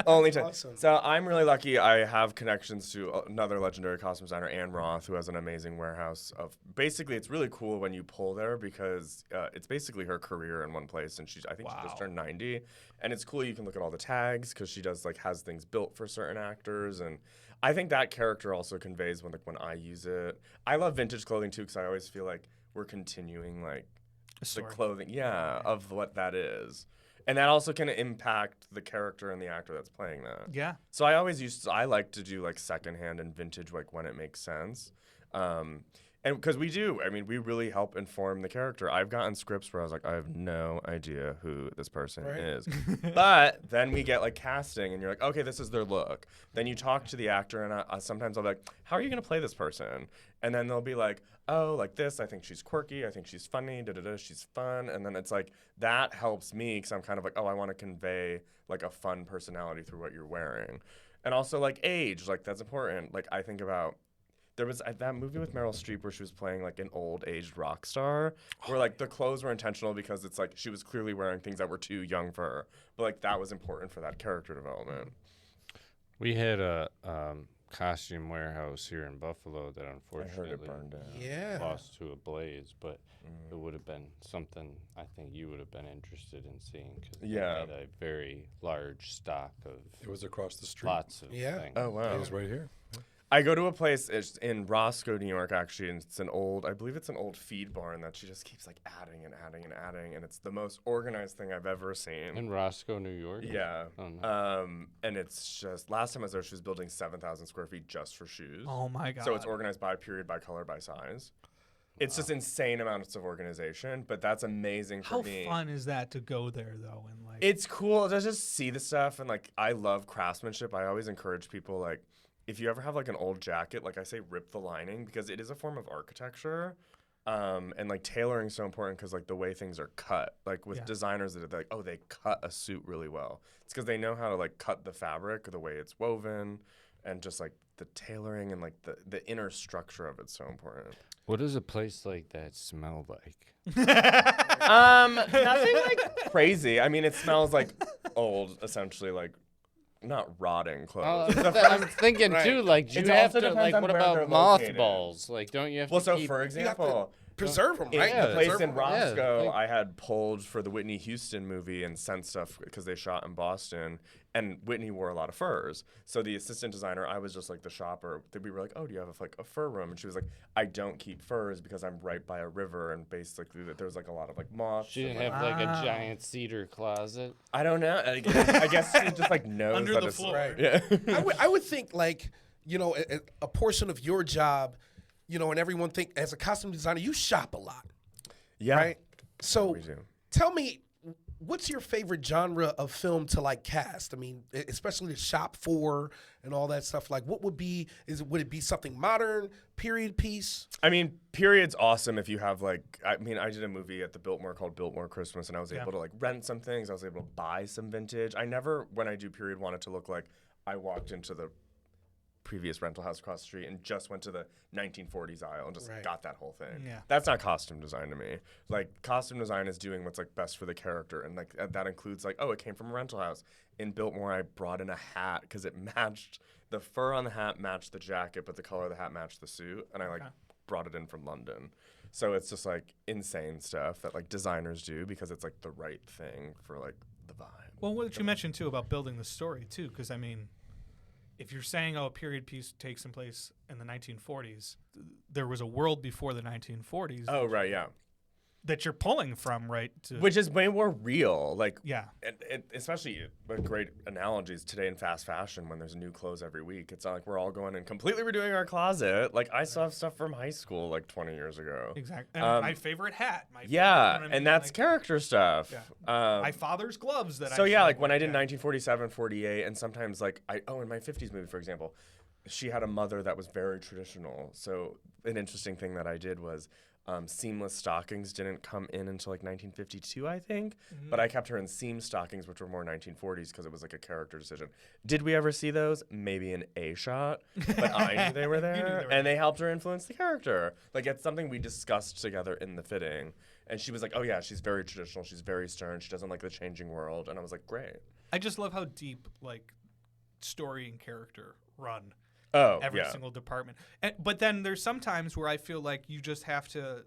Only time. Awesome. So I'm really lucky. I have connections to another legendary costume designer, Ann Roth, who has an amazing warehouse of. Basically, it's really cool when you pull there because it's basically her career in one place, and I think she just turned 90, and it's cool. You can look at all the tags because she does has things built for certain actors, and I think that character also conveys when I use it. I love vintage clothing too because I always feel like we're continuing the story. clothing, of what that is. And that also can impact the character and the actor that's playing that. Yeah. So I like to do secondhand and vintage when it makes sense. And because we really help inform the character. I've gotten scripts where I was like, I have no idea who this person is. But then we get casting and you're like, okay, this is their look. Then you talk to the actor and sometimes I'll be like, how are you going to play this person? And then they'll be like, oh, like this, I think she's quirky, I think she's funny, she's fun. And then it's that helps me because I'm kind of like, oh, I want to convey a fun personality through what you're wearing. And also age, that's important. I think about, there was that movie with Meryl Streep where she was playing an old aged rock star where the clothes were intentional because it's she was clearly wearing things that were too young for her. But that was important for that character development. We had a costume warehouse here in Buffalo that I unfortunately heard it burned down. Yeah. lost to a blaze, but it would have been something I think you would have been interested in seeing because they had a very large stock of It was across the street. lots of Yeah. things. Oh, wow. It was right here. I go to a place it's in Roscoe, New York, actually, and it's I believe it's an old feed barn that she just keeps adding and adding and adding, and it's the most organized thing I've ever seen. In Roscoe, New York? Yeah. Oh, no. And it's just, last time I was there, she was building 7,000 square feet just for shoes. Oh my God. So it's organized by period, by color, by size. It's just insane amounts of organization, but that's amazing for How me. fun is that to go there though? And It's cool to just see the stuff, and I love craftsmanship. I always encourage people if you ever have an old jacket, I say rip the lining because it is a form of architecture. And like tailoring is so important because like the way things are cut, like with designers that are like, oh, they cut a suit really well. It's because they know how to like cut the fabric, the way it's woven, and just like the tailoring and like the inner structure of it's so important. What does a place like that smell like? Nothing like crazy. I mean, it smells like old, essentially, like not rotting clothes. I'm thinking too, like, do It you have also to, depends like, on what where about they're located. mothballs? Like, don't you have Well, to so keep... for example, Preserve them, right? Yeah, the place Preserve in 'em. Roscoe, Yeah. I had pulled for the Whitney Houston movie and sent stuff because they shot in Boston, and Whitney wore a lot of furs. So the assistant designer, I was just like the shopper. We were like, "Oh, do you have a fur room?" And she was like, "I don't keep furs because I'm right by a river, and basically there's like a lot of like moths." She and, didn't like, have, like, a giant cedar closet. I don't know. I guess she just like knows Under that the it's floor. Right. Yeah. I would think like, you know, a portion of your job, you know, and everyone think as a costume designer, you shop a lot, Yeah. right? So We do. tell me, what's your favorite genre of film to like cast? I mean, especially to shop for and all that stuff. Like, what would it be something modern, period piece? I mean, period's awesome if you have like, I mean, I did a movie at the Biltmore called Biltmore Christmas, and I was able to like rent some things. I was able to buy some vintage. I never, when I do period, want it to look like I walked into the previous rental house across the street and just went to the 1940s aisle and just got that whole thing. Yeah. That's not costume design to me. Like, costume design is doing what's like best for the character, and like that includes like, oh, it came from a rental house. In Biltmore, I brought in a hat because it matched the fur on the hat matched the jacket, but the color of the hat matched the suit, and I like brought it in from London. So it's just like insane stuff that like designers do because it's like the right thing for like the vibe. Well, what did you mention too about building the story too? Because I mean, if you're saying, oh, a period piece takes in place in the 1940s, there was a world before the 1940s. Oh, right, yeah. That you're pulling from, right? Which is way more real. Like, yeah. and especially a great analogy is today in fast fashion when there's new clothes every week. It's not like we're all going and completely redoing our closet. Like, I still have stuff from high school like 20 years ago. Exactly. And my favorite hat. Yeah, you know what I mean? and that's like, character stuff. Yeah. My father's gloves that So I yeah, like showed, when I did 1947, 48, and sometimes like in my 50s movie, for example, she had a mother that was very traditional. So an interesting thing that I did was seamless stockings didn't come in until like 1952, I think. But I kept her in seam stockings, which were more 1940s because it was like a character decision. Did we ever see those? Maybe an A shot, but I knew they were there, and they helped her influence the character. Like it's something we discussed together in the fitting, and she was like, "Oh yeah, she's very traditional. She's very stern. She doesn't like the changing world." And I was like, "Great." I just love how deep like story and character run. Oh, every yeah. single department. But then there's some times where I feel like you just have to.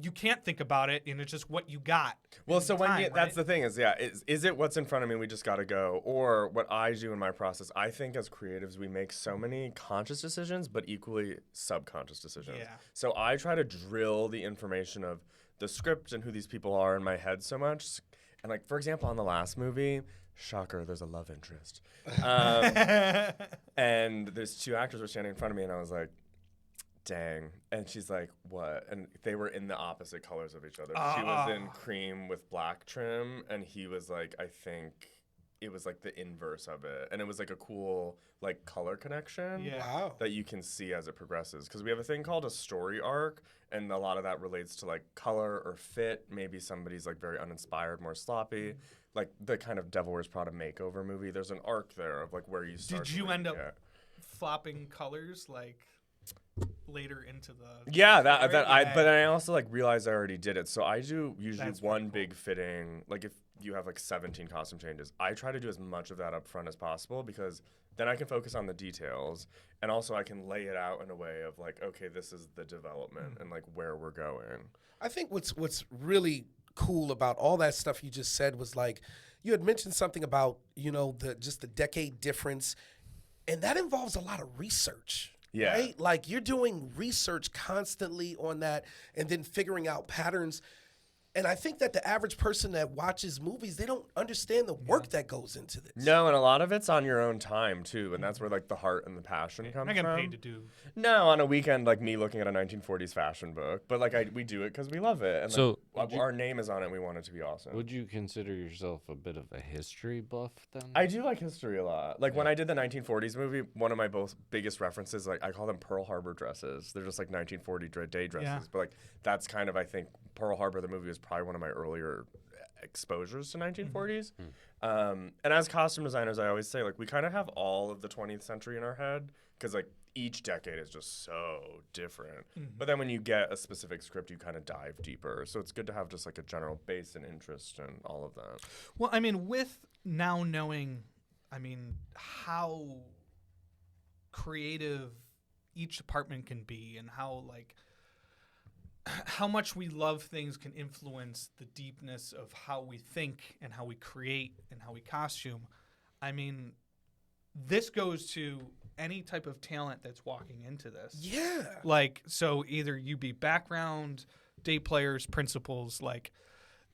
You can't think about it, and it's just what you got. Well, so when time, that's the thing is it what's in front of me? We just got to go, or what I do in my process. I think as creatives, we make so many conscious decisions, but equally subconscious decisions. Yeah. So I try to drill the information of the script and who these people are in my head so much, and like for example, on the last movie. Shocker, there's a love interest. And there's two actors were standing in front of me, and I was like, dang. And she's like, what? And they were in the opposite colors of each other. She was in cream with black trim, and he was like, I think it was like the inverse of it. And it was like a cool like color connection Wow. that you can see as it progresses. Because we have a thing called a story arc, and a lot of that relates to like color or fit. Maybe somebody's like very uninspired, more sloppy. Like the kind of Devil Wears Prada makeover movie, there's an arc there of like where you start. Did you to end up get. flopping colors like later into the? Yeah, story? but then I also like realized I already did it. So I do usually That's one pretty big fitting. Like if you have like 17 costume changes, I try to do as much of that up front as possible because then I can focus on the details, and also I can lay it out in a way of like, okay, this is the development and like where we're going. I think what's really cool about all that stuff you just said was like you had mentioned something about, you know, the decade difference, and that involves a lot of research. Yeah. Right? Like you're doing research constantly on that and then figuring out patterns. And I think that the average person that watches movies, they don't understand the work that goes into this. No, and a lot of it's on your own time too, and that's where like the heart and the passion comes I'm not getting from. paid to do. No, on a weekend like me looking at a 1940s fashion book, but like we do it because we love it, and So, like, our name is on it. And we want it to be awesome. Would you consider yourself a bit of a history buff then? I do like history a lot. Like when I did the 1940s movie, one of my biggest references, like I call them Pearl Harbor dresses. They're just like 1940 day dresses, Yeah. but like that's kind of, I think Pearl Harbor, the movie, was probably one of my earlier exposures to 1940s. And as costume designers, I always say like we kind of have all of the 20th century in our head because like each decade is just so different. But then when you get a specific script, you kind of dive deeper. So it's good to have just like a general base and interest in all of that. Well, I mean, with now knowing, I mean, how creative each department can be and how like how much we love things can influence the deepness of how we think and how we create and how we costume. I mean, this goes to any type of talent that's walking into this. Yeah. Like, so either you be background, day players, principals, like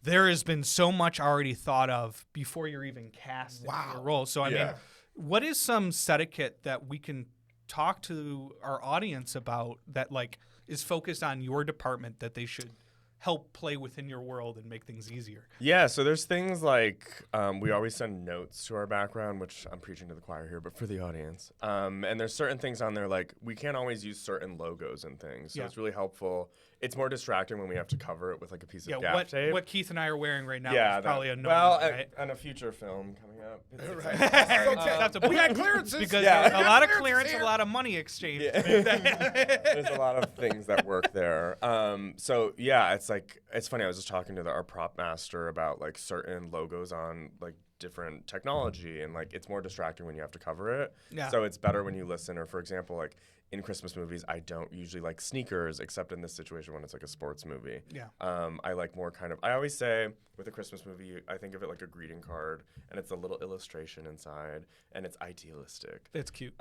there has been so much already thought of before you're even cast into your role. So, I mean, what is some set etiquette that we can talk to our audience about that like is focused on your department that they should help play within your world and make things easier? Yeah, so there's things like we always send notes to our background, which I'm preaching to the choir here, but for the audience. And there's certain things on there like we can't always use certain logos and things, so it's really helpful. It's more distracting when we have to cover it with like a piece of gaff tape. What Keith and I are wearing right now Yeah, is probably a no. well, right? and a future film coming up. We got clearances. Because Yeah. there's a lot of clearance, a lot of money exchange. There's a lot of things that work there. So yeah, it's funny. I was just talking to our prop master about like certain logos on like different technology, and like it's more distracting when you have to cover it. Yeah. So it's better when you listen. Or for example, like in Christmas movies, I don't usually like sneakers, except in this situation when it's like a sports movie. Yeah. I like more kind of. I always say with a Christmas movie, I think of it like a greeting card, and it's a little illustration inside, and it's idealistic. It's cute.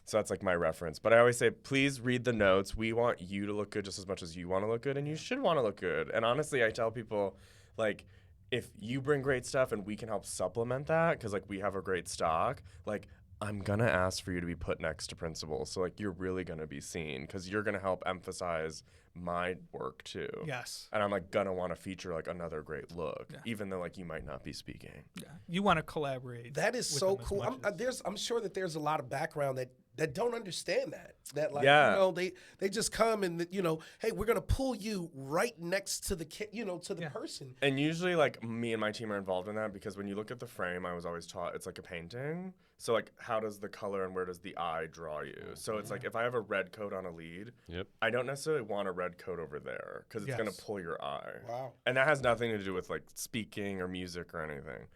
So that's like my reference. But I always say, please read the notes. We want you to look good just as much as you want to look good, and you should want to look good. And honestly, I tell people, like, if you bring great stuff and we can help supplement that, because like we have a great stock, like I'm gonna ask for you to be put next to principals. So like you're really gonna be seen because you're gonna help emphasize my work too. Yes. And I'm like gonna want to feature like another great look, even though like you might not be speaking. Yeah. You want to collaborate. That is with so them as cool. much as- I'm sure that there's a lot of background that don't understand that like Yeah. you know they just come and you know, hey, we're gonna pull you right next to the to the person. And usually, like, me and my team are involved in that because when you look at the frame, I was always taught it's like a painting. So, like, how does the color and where does the eye draw you? So it's like if I have a red coat on a lead, I don't necessarily want a red coat over there because it's going to pull your eye. Wow. And that has nothing to do with, like, speaking or music or anything.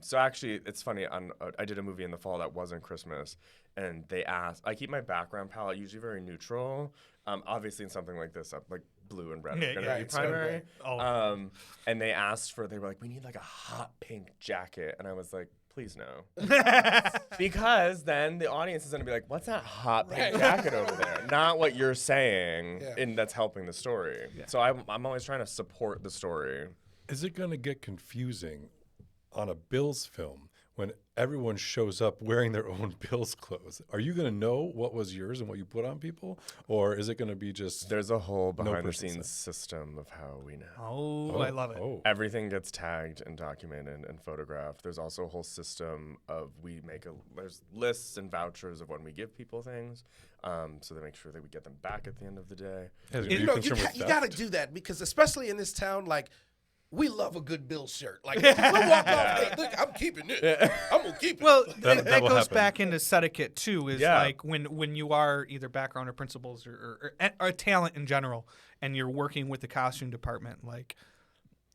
So actually, it's funny. I did a movie in the fall that wasn't Christmas, and they asked. I keep my background palette usually very neutral. Obviously, in something like this, like blue and red are going to be primary. And they asked they were like, we need like a hot pink jacket, and I was like, please no, because then the audience is going to be like, what's that hot pink jacket over there? Not what you're saying, and that's helping the story. So I'm always trying to support the story. Is it going to get confusing on a Bills film when everyone shows up wearing their own Bills clothes? Are you going to know what was yours and what you put on people? Or is it going to be just... There's a whole No behind-the-scenes person system of how we know. Oh, I love it. Oh. Everything gets tagged and documented and photographed. There's also a whole system of there's lists and vouchers of when we give people things, so they make sure that we get them back at the end of the day. Are You you know, concerned with you got to theft? do that because especially in this town, like we love a good Bill shirt. Like we'll walk off, hey, look, I'm keeping it. I'm gonna keep it. Well, That that will goes happen. back into set etiquette too. Is Yeah. like when you are either background or principals or talent in general, and you're working with the costume department, like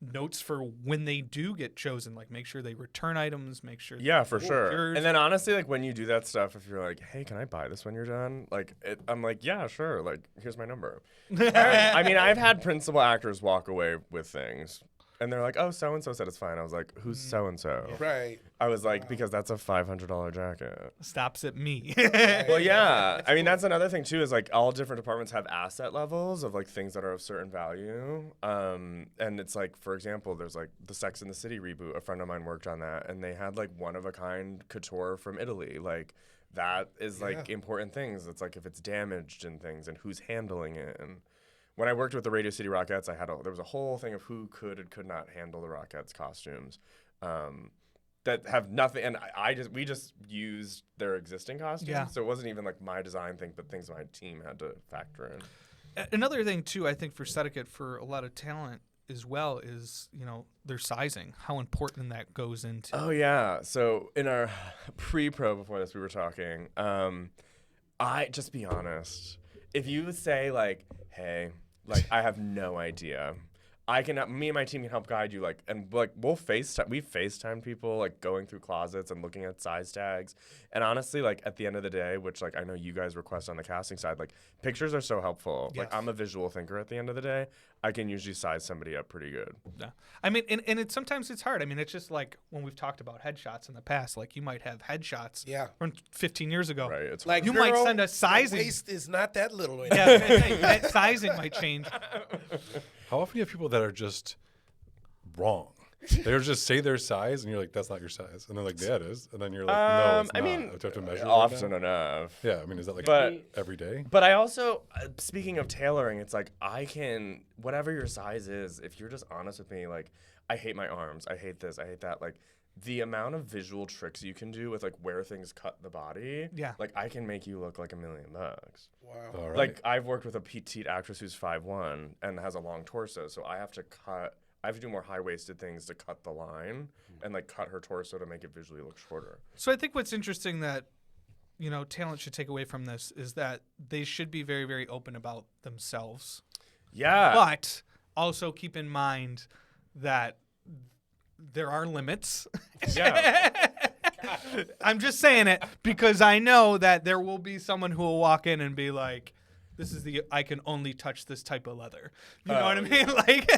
notes for when they do get chosen, like make sure they return items, make sure. Yeah, for sure. yours. And then honestly, like when you do that stuff, if you're like, hey, can I buy this when you're done? Like, I'm like, yeah, sure. Like, here's my number. I mean, I've had principal actors walk away with things. And they're like, oh, so-and-so said it's fine. I was like, who's so-and-so? Right. I was like, because that's a $500 jacket. Stops at me. Well, yeah. I mean, that's another thing, too, is like all different departments have asset levels of like things that are of certain value. And it's like, for example, there's like the Sex and the City reboot. A friend of mine worked on that, and they had like one-of-a-kind couture from Italy. Like, that is like important things. It's like if it's damaged and things and who's handling it. And when I worked with the Radio City Rockettes, there was a whole thing of who could and could not handle the Rockettes costumes that have nothing. And we just used their existing costumes. Yeah. So it wasn't even like my design thing, but things my team had to factor in. Another thing too, I think for set etiquette for a lot of talent as well is, their sizing, how important that goes into. Oh yeah. So in our pre-pro before this, we were talking, I just be honest. If you say like, hey, like I have no idea, me and my team can help guide you. Like, and like we've FaceTime people like going through closets and looking at size tags. And honestly, like at the end of the day, which like I know you guys request on the casting side, like pictures are so helpful. Yes. Like I'm a visual thinker at the end of the day. I can usually size somebody up pretty good. Yeah. I mean, and sometimes it's hard. I mean, it's just like when we've talked about headshots in the past, like you might have hedshots from 15 years ago. Right. It's Like you girl, might send a sizing. the waist is not that little. Yeah, that sizing might change. How often do you have people that are just wrong? They just say their size, and you're like, "That's not your size," and they're like, "Yeah, it is," and then you're like, "No, it's I not." mean, Do I have to measure it often now? enough. Yeah, I mean, is that like But- every day? But I also, speaking of tailoring, it's like whatever your size is, if you're just honest with me, like, I hate my arms, I hate this, I hate that, like, the amount of visual tricks you can do with, like, where things cut the body, like, I can make you look like $1 million. Wow. All right. Like, I've worked with a petite actress who's 5'1" and has a long torso, so I have to do more high-waisted things to cut the line and, like, cut her torso to make it visually look shorter. So I think what's interesting that talent should take away from this is that they should be very, very open about themselves. Yeah. But also keep in mind that there are limits. Yeah. I'm just saying it because I know that there will be someone who will walk in and be like, I can only touch this type of leather. You know what I mean? Like,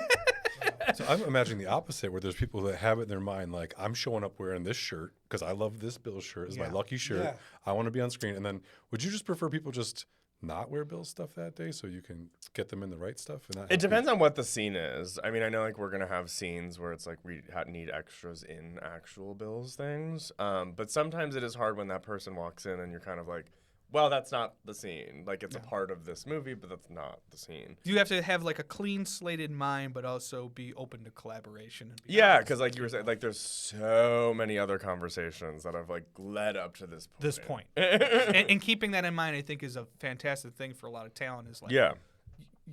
So I'm imagining the opposite, where there's people that have it in their mind, like, I'm showing up wearing this shirt because I love this Bill shirt. It's my lucky shirt. Yeah. I want to be on screen. And then would you just prefer people just not wear Bill's stuff that day so you can get them in the right stuff? And not It depends on what the scene is. I mean, I know like we're gonna have scenes where it's like we need extras in actual Bill's things, but sometimes it is hard when that person walks in and you're kind of like, well, that's not the scene. Like it's a part of this movie, but that's not the scene. you have to have like a clean slated mind, but also be open to collaboration. And be Yeah, honest because like you were saying, like there's so many other conversations that have like led up to this point. this point. and keeping that in mind, I think, is a fantastic thing for a lot of talent. Is like, Yeah.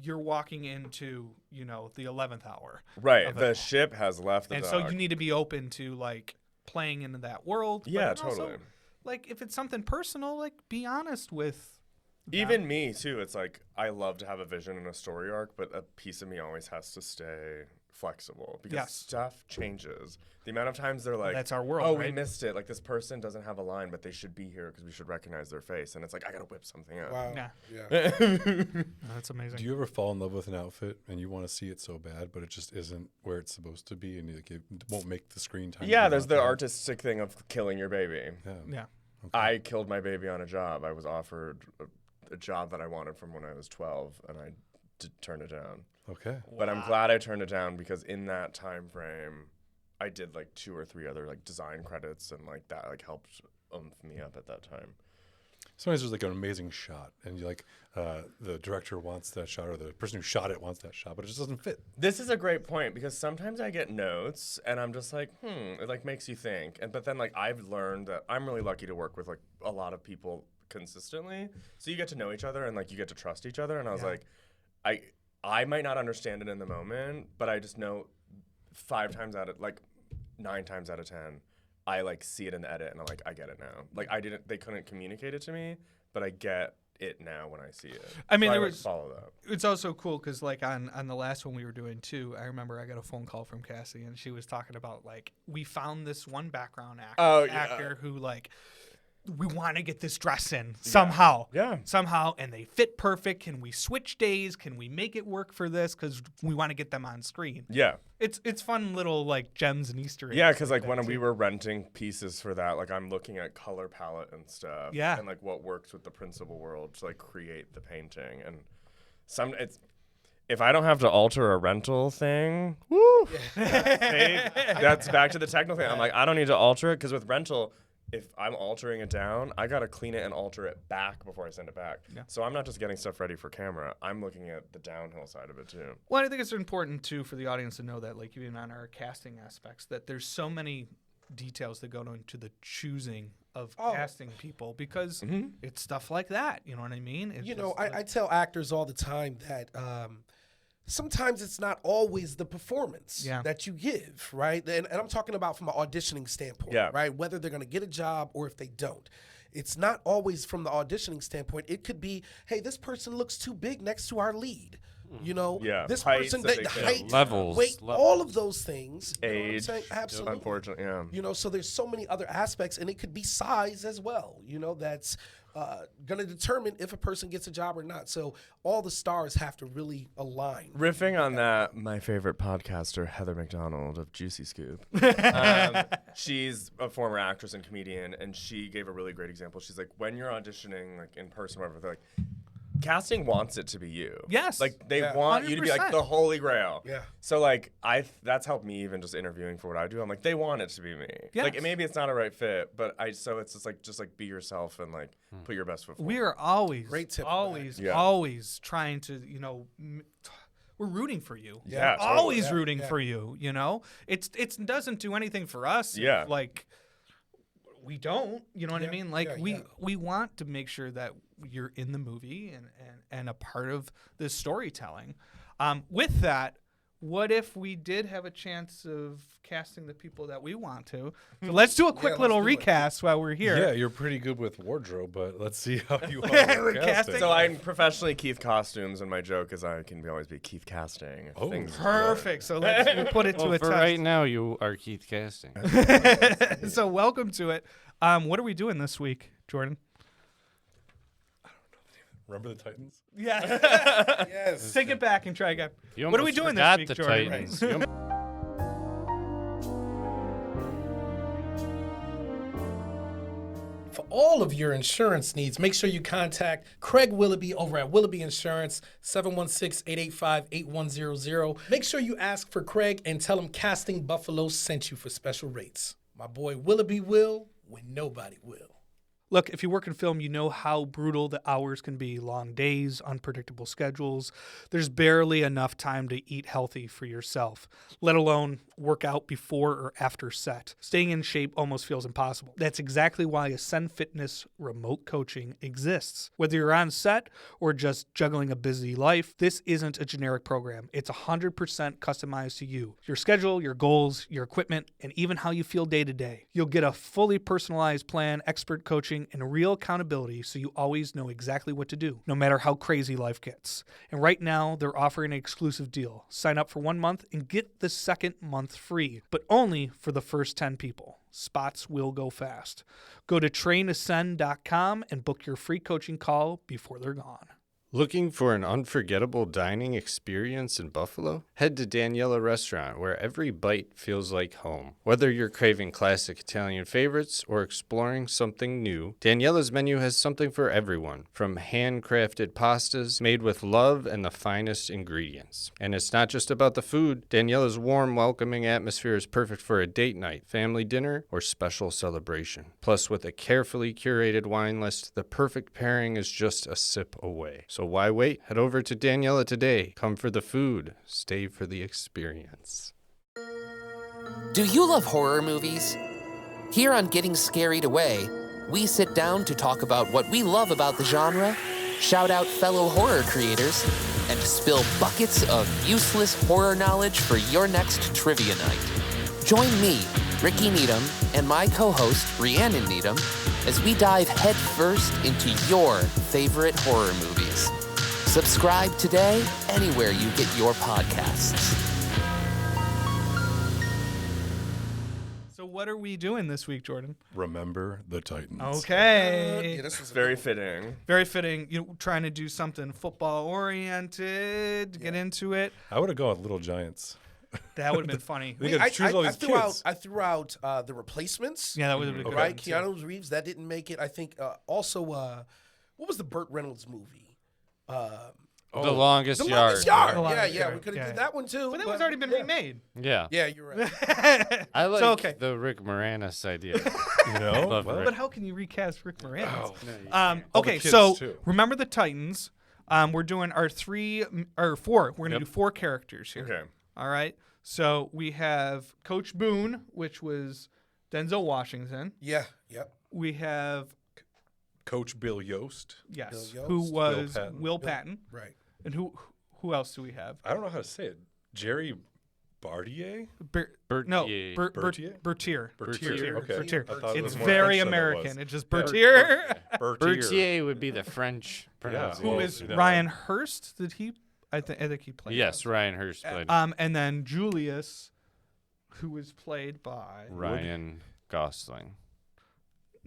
you're walking into the 11th hour, Right. of The it. ship has left the and dock. so you need to be open to like playing into that world. but Yeah, then also, totally. like if it's something personal, like be honest with. Even me too. It's like I love to have a vision and a story arc, but a piece of me always has to stay flexible because Yes. stuff changes. The amount of times they're like, That's our world, oh, we right? missed it. Like this person doesn't have a line, but they should be here because we should recognize their face. And it's like I gotta whip something out. Wow. Yeah. Yeah. That's amazing. Do you ever fall in love with an outfit and you want to see it so bad, but it just isn't where it's supposed to be, and it won't make the screen time? Yeah, you there's want the there? artistic thing of killing your baby. yeah. I killed my baby on a job. I was offered a job that I wanted from when I was 12, and I turned it down. Okay. But I'm glad I turned it down because in that time frame, I did like 2 or 3 other like design credits, and like that like helped me up at that time. Sometimes there's like an amazing shot, and you like the director wants that shot, or the person who shot it wants that shot, but it just doesn't fit. This is a great point because sometimes I get notes and I'm just like, it like makes you think. But then like I've learned that I'm really lucky to work with like a lot of people consistently. So you get to know each other and like you get to trust each other. And I was like, I might not understand it in the moment, but I just know 9 times out of 10, I like see it in the edit and I'm like, I get it now. Like they couldn't communicate it to me, but I get it now when I see it. I mean, so there like, was follow that. It's also cool because like on the last one we were doing too, I remember I got a phone call from Cassie and she was talking about like we found this one background actor who like we want to get this dress in somehow. Yeah. Somehow, and they fit perfect. Can we switch days? Can we make it work for this? Because we want to get them on screen. Yeah. It's fun little like gems and Easter eggs. Yeah, because like that when too. we were renting pieces for that, like I'm looking at color palette and stuff. Yeah. And like what works with the principal world to like create the painting. And if I don't have to alter a rental thing, woo, that's back to the technical thing. I'm like, I don't need to alter it because with rental, if I'm altering it down, I got to clean it and alter it back before I send it back. Yeah. So I'm not just getting stuff ready for camera. I'm looking at the downhill side of it too. Well, I think it's important too for the audience to know that, like, even on our casting aspects, that there's so many details that go into the choosing of casting people because it's stuff like that. You know what I mean? It's You know, just like- I tell actors all the time that sometimes it's not always the performance that you give, right? And I'm talking about from an auditioning standpoint, right? Whether they're going to get a job or if they don't. It's not always from the auditioning standpoint. It could be, hey, this person looks too big next to our lead. You know, this Heights person, that the they can- height, Levels. weight, all of those things. You know what I'm Age, saying? Absolutely. unfortunately, yeah. You know, so there's so many other aspects, and it could be size as well. You know, that's going to determine if a person gets a job or not. So all the stars have to really align. Riffing on that, my favorite podcaster, Heather McDonald of Juicy Scoop. She's a former actress and comedian, and she gave a really great example. She's like, when you're auditioning, like in person, whatever, they're like, casting wants it to be you. Yes. Like they want you to be like 100%. the holy grail. Yeah. So like that's helped me even just interviewing for what I do. I'm like, they want it to be me. Yes. Like maybe it's not a right fit, but so it's just like be yourself and like put your best foot forward. we are always, Great tip for always, that. Yeah. always trying to, you know, we're rooting for you. Yeah, We're totally. always rooting for you. You know, it doesn't do anything for us. Yeah. If, like we don't. You know what I mean? Like we want to make sure that you're in the movie and a part of this storytelling. With that, what if we did have a chance of casting the people that we want to? So let's do a quick little recast while we're here. Yeah, you're pretty good with wardrobe, but let's see how you are With with casting? casting. So I'm professionally Keith Costumes, and my joke is I can always be Keith Casting. Oh, Perfect. So let's put it to Well, a for test. right now, you are Keith Casting. So welcome to it. What are we doing this week, Jordan? Remember the Titans? Yeah. Yes. Take it back and try again. You What are we almost doing this forgot week, the Jordan? Titans. You almost- For all of your insurance needs, make sure you contact Craig Willoughby over at Willoughby Insurance, 716-885-8100. Make sure you ask for Craig and tell him Casting Buffalo sent you for special rates. My boy Willoughby will when nobody will. Look, if you work in film, you know how brutal the hours can be. Long days, unpredictable schedules. There's barely enough time to eat healthy for yourself, let alone work out before or after set. Staying in shape almost feels impossible. That's exactly why Ascend Fitness remote coaching exists. Whether you're on set or just juggling a busy life, this isn't a generic program. It's 100% customized to you, your schedule, your goals, your equipment, and even how you feel day to day. You'll get a fully personalized plan, expert coaching, and real accountability so you always know exactly what to do, no matter how crazy life gets. And right now, they're offering an exclusive deal. Sign up for 1 month and get the second month free, but only for the first 10 people. Spots will go fast. Go to trainascend.com and book your free coaching call before they're gone. Looking for an unforgettable dining experience in Buffalo? Head to Daniela Restaurant, where every bite feels like home. Whether you're craving classic Italian favorites or exploring something new, Daniela's menu has something for everyone, from handcrafted pastas made with love and the finest ingredients. And it's not just about the food. Daniela's warm, welcoming atmosphere is perfect for a date night, family dinner, or special celebration. Plus, with a carefully curated wine list, the perfect pairing is just a sip away. So why wait? Head over to Daniela today. Come for the food. Stay for the experience. Do you love horror movies? Here on Getting Scaried Away, we sit down to talk about what we love about the genre, shout out fellow horror creators, and spill buckets of useless horror knowledge for your next trivia night. Join me, Ricky Needham, and my co-host, Rhiannon Needham, as we dive headfirst into your favorite horror movies. Subscribe today anywhere you get your podcasts. So what what are we doing this week, Jordan? Remember the Titans. Okay. Yeah, this is Very fitting. Very fitting. You know, trying to do something football oriented to get into it. I would have gone with Little Giants. That would have been funny. They gotta choose all these kids. I threw out The Replacements. Yeah, that would have been good. Right, Keanu Reeves. That didn't make it. I think also, what was the Burt Reynolds movie? The Longest The Yard. Longest Yard. The Longest Yeah, Yard. we could have Yeah. did that one too. But that one's already been remade. Yeah. Yeah, you're right. I like So, okay. the Rick Moranis idea. You know? Love Well, Rick. But how can you recast Rick Moranis? All the Okay, kids, so too. remember the Titans. We're doing our four. We're gonna do 4 characters here. Okay. All right. So we have Coach Boone, which was Denzel Washington. Yeah, yep. We have Coach Bill Yost. yes, Bill who Yost. was Patton. Will Patton, Right. and who else do we have? I don't know how to say it. Jerry Bartier? Bertier. Bertier? Bertier. Bertier. Okay. Bertier. I thought it It's was more very French than it American. was. It's just Bertier. Bertier would be the French Yeah. pronunciation. Who Well, is you know. Ryan Hurst? Did he? I think he played. Yes, Ryan Hurst played And then Julius, who was played by Ryan Gosling.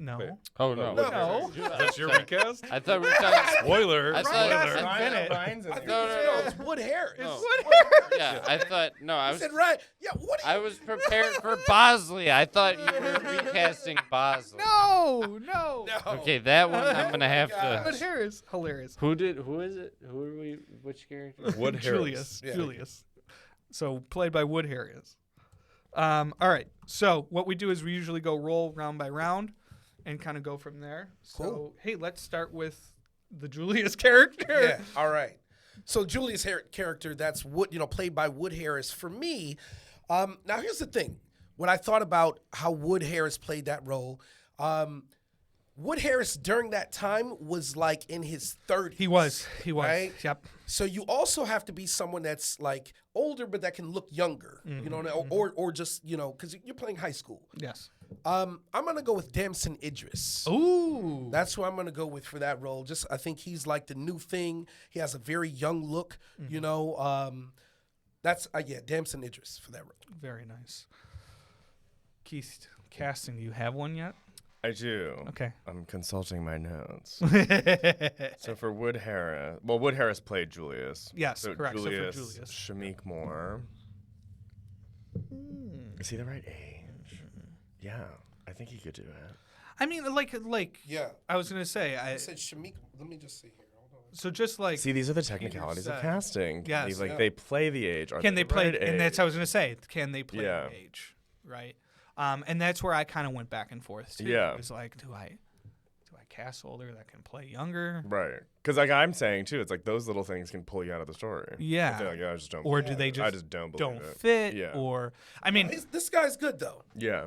no. Wait. Oh, no. No. That's your recast? I thought we were talking... Spoiler. I thought- Gosling. Ryan, Bennett. Ryan's in I it. think No. it's Wood Harris. No. What? Yeah, I thought... No, I I was... said right. Yeah, what? I was prepared for Bosley. I thought you were recasting Bosley. No. No. Okay, that one I'm gonna have But to. Harris, hilarious. Who is it? Who are we? Which character? Wood Harris. Julius. Yeah. Julius. So played by Wood Harris. All right. So what we do is we usually go roll round by round, and kind of go from there. So Cool. hey, let's start with the Julius character. Yeah. All right. So Julius character, that's Wood, played by Wood Harris. For me, now here's the thing. When I thought about how Wood Harris played that role, Wood Harris during that time was like in his 30s. He was. Right? Yep. So you also have to be someone that's like older, but that can look younger, or just, because you're playing high school. Yes. I'm going to go with Damson Idris. Ooh. That's who I'm going to go with for that role. Just I think he's like the new thing. He has a very young look, That's Damson Idris for that role. Very nice. Keith, casting. Do you have one yet? I do. Okay. I'm consulting my notes. So for Wood Harris, Wood Harris played Julius. Yes, so correct. So for Julius, Julius. Shameik Moore. Is he the right age? Yeah, I think he could do it. I mean, like. Yeah. I was gonna say. I said Shameik. Let me just see here. Hold on. So just like. See, these are the technicalities of said. casting. Yes. They play the age. Are Can they the play? right And that's age? what I was gonna say. Can they play Yeah. the age? Right. And that's where I kind of went back and forth too. Yeah. It was like, do I cast older that can play younger? Right. Because like I'm saying too, it's like those little things can pull you out of the story. Yeah. I feel like, I just don't. Or believe do they it. just I just don't believe it. fit? Yeah. Or I mean, This guy's good though. Yeah.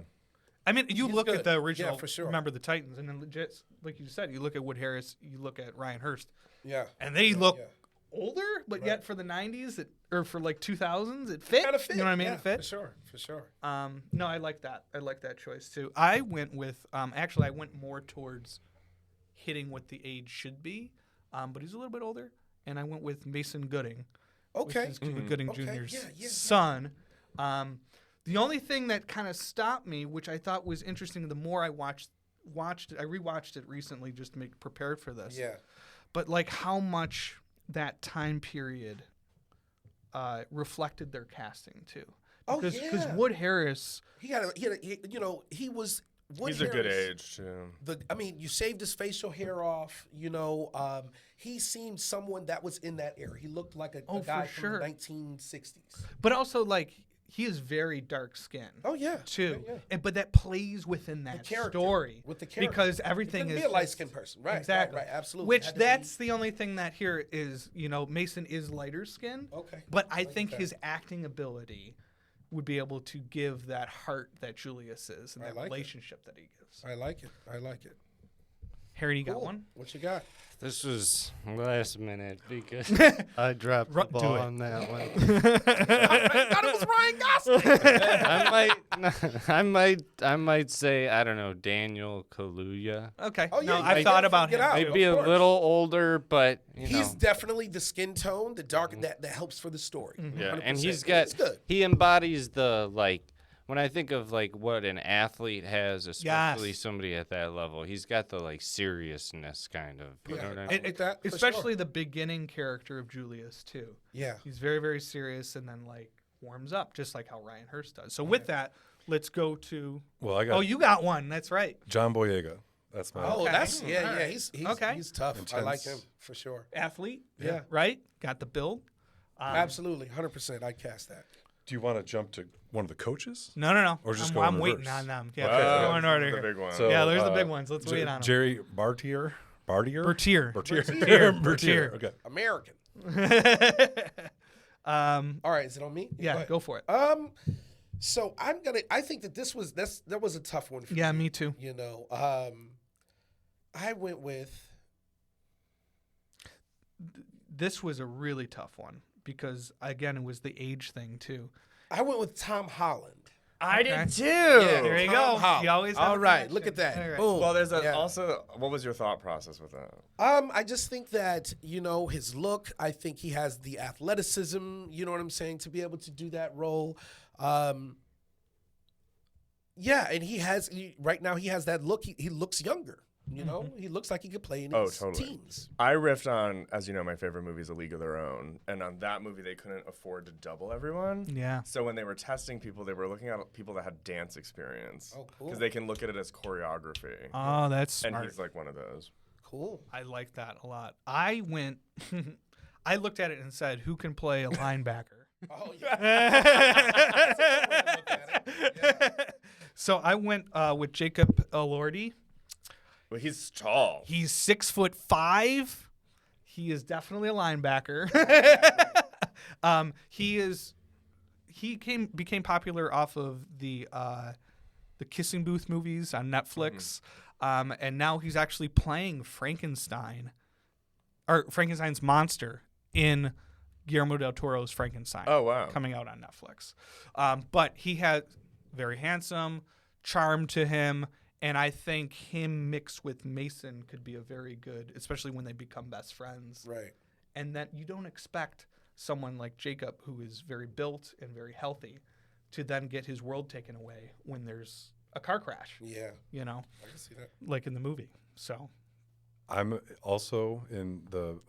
you he's look good. at the Yeah, original. for sure. Remember the Titans, and then legit, like you said, you look at Wood Harris, you look at Ryan Hurst, Yeah. and they look yeah. older, but yet for the '90s, or for like 2000s, it fit. Kind of fit. You know what I mean? Yeah, It fit. For sure. No, I like that. I like that choice too. I went with actually, I went more towards hitting what the age should be, but he's a little bit older, and I went with Mason Gooding. Okay. Which is Cuba Gooding Okay, Jr.'s yeah. son. The only thing that kind of stopped me, which I thought was interesting, the more I watched it, I rewatched it recently just to make prepared for this. Yeah. But like how much that time period reflected their casting too. Oh, Because yeah. Wood Harris, He was. Wood He's a good Harris, age too. you saved his facial hair off. He seemed someone that was in that era. He looked like a Oh, guy for from sure. the 1960s. but also like he is very dark skinned. Oh yeah, Too, Yeah, yeah. And, but that plays within that character, story with the character. because He everything couldn't is be a light just- skinned person, right? Exactly. Right, absolutely. Which Had to that's the only thing that here is, Mason is lighter skinned. Okay. But I Like think that. his acting ability would be able to give that heart that Julius is and I that like it. relationship that he gives. I like it. Harry, you got Cool. one? What you got? This was last minute because I dropped the Do ball it. on that one. I thought it was Ryan Gosling. I might say, I don't know, Daniel Kaluuya. Okay. Oh, yeah, no, you I've gotta thought about get him. out. Maybe of a course. little older, but He's definitely the skin tone, the dark that helps for the story. yeah. 100%. And he's good. he embodies the when I think of like what an athlete has, especially somebody at that level, he's got the like seriousness kind of. You know what I mean? That, for Especially sure. the beginning character of Julius too. Yeah. He's very, very serious and then like warms up, just like how Ryan Hurst does. So with that, let's go to. Well, I got Oh, you got one. That's right. John Boyega. That's my. Oh, Okay. that's yeah, All yeah. right. He's Okay. He's tough. I like him Intense. for sure. Athlete. Yeah. Right. Got the build. Absolutely, 100%. I'd cast that. Do you want to jump to one of the coaches? No. Or just I'm, go in I'm waiting reverse? on them. Yeah, Wow, go in order. the here. big one. So, Yeah, there's the big ones. Let's wait on them. Jerry Bartier. Bertier. Bertier. Okay. American. Um, All right, is it on me? yeah, go for it. So I think that that was a tough one for Yeah, me. me too. You know, I went with. This was a really tough one because again, it was the age thing too. I went with Tom Holland. I Okay. did too. There you Tom go. Holland. You always have All a right, connection. look at that. All right. Boom. Well, there's Yeah. also. What was your thought process with that? I just think that, you know, his look, I think he has the athleticism, you know what I'm saying, to be able to do that role. Yeah, and right now he has that look. He looks younger, you know? He looks like he could play in his totally. teens. I riffed on, as you know, my favorite movie is A League of Their Own, and on that movie they couldn't afford to double everyone. Yeah. So when they were testing people, they were looking at people that had dance experience. Oh, cool. Because they can look at it as choreography. Oh, that's and smart. he's like one of those. Cool. I like that a lot. I went. I looked at it and said, "Who can play a linebacker?" Oh, yeah. So I went with Jacob Elordi. Well, he's tall. He's 6'5". He is definitely a linebacker. He became popular off of the Kissing Booth movies on Netflix, and now he's actually playing Frankenstein's monster in Guillermo del Toro's Frankenstein. Oh, wow. Coming out on Netflix. But he had very handsome, charm to him. And I think him mixed with Mason could be a very good, especially when they become best friends. Right. And that you don't expect someone like Jacob, who is very built and very healthy, to then get his world taken away when there's a car crash, Yeah. you know, I can see that. like in the movie. So, I'm also in the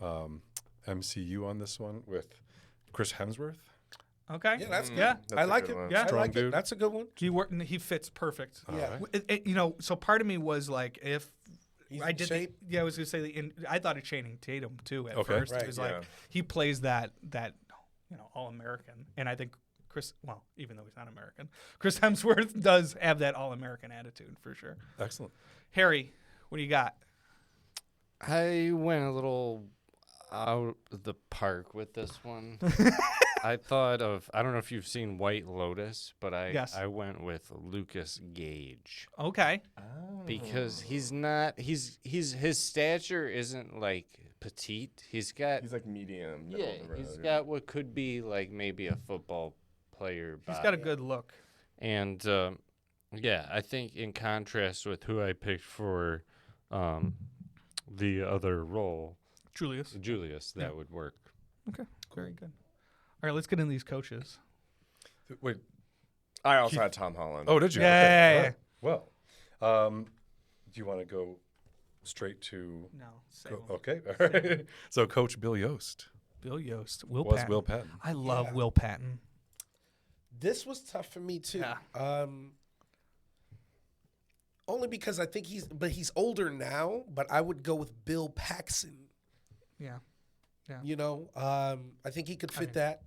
MCU on this one with Chris Hemsworth. okay. Yeah, that's good. Yeah. That's I a like good it. one. Yeah. I Strong like it. dude. That's a good one. He fits perfect. Yeah. Alright. You know, so part of me was like, if He's I in did, shape. I was gonna say I thought of Channing Tatum too at Okay. first. Right, It was yeah. like he plays that all American, and I think even though he's not American, Chris Hemsworth does have that all American attitude for sure. Excellent. Harry, what do you got? I went a little out of the park with this one. I thought of, I don't know if you've seen White Lotus, but Yes. I went with Lucas Gage Okay, because his stature isn't like petite. He's got He's like medium. middle yeah, of the road, he's got what could be like maybe a football player he's body. got a good look. And yeah, I think in contrast with who I picked for the other role, Julius. that would work. Okay, very good. All right, let's get into these coaches. Wait. I also had Tom Holland. Oh, did you? Yeah. Okay. All right. Well, do you want to go straight to? No, same. Okay. All right. So, Coach Bill Yost Bill Yost, Will was Patton. Will Patton. I love Yeah. Will Patton. This was tough for me too. Yeah. Only because I think he's older now, but I would go with Bill Paxton. Yeah. You know, I think he could fit that.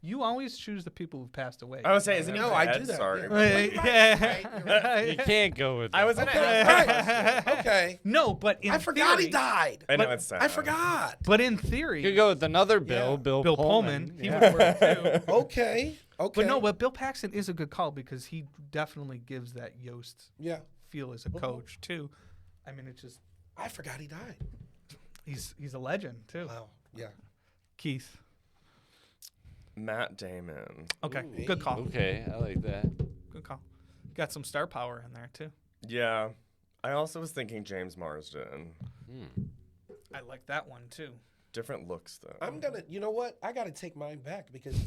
You always choose the people who've passed away. I was saying, isn't he No, I dead? do that, Sorry. yeah. You can't go with I was that. in it. Right. Okay. No, but in I forgot he theory- died. I know But it's sad. I forgot. But in You theory, could go with another Bill, Yeah. Bill Pullman, he Yeah. would work too. Okay. Okay. But no, but Bill Paxton is a good call because he definitely gives that Yost Yeah. feel as a coach too. I mean, it's just I forgot he died. he's a legend too. Wow. Yeah. Keith. Matt Damon. Okay, Ooh, good call. Okay, I like that. Good call. Got some star power in there too. Yeah. I also was thinking James Marsden. I like that one too. Different looks though. I'm gonna. You know what? I gotta take mine back because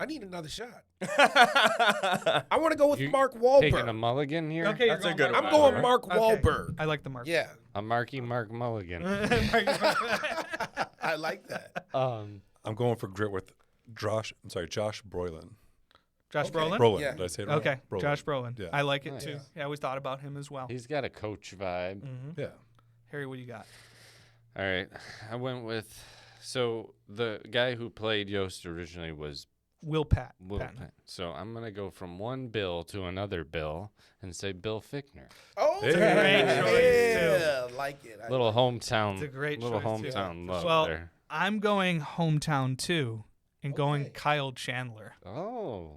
I need another shot. I want to go with Mark Wahlberg. Taking a mulligan here? Okay, That's a good I'm one. going Mark Okay. Wahlberg. I like the Mark. Yeah, A Marky Mark Mulligan. I like that. I'm going for grit with Josh Brolin. Josh Okay. Brolin? Brolin. Yeah. Did I say it wrong? Okay, Brolin. Josh Brolin. Yeah. I like it Nice. too. Yeah, I always thought about him as well. He's got a coach vibe. Yeah. Harry, what do you got? All right. I went with. So the guy who played Yost originally was Will Will Patton. Patton. So I'm going to go from one Bill to another Bill and say Bill Fichtner. Oh, It's a great choice, yeah, like it. I Little hometown. It's a great little choice, too. hometown love Well, there. I'm going hometown too, and going Okay. Kyle Chandler. Oh.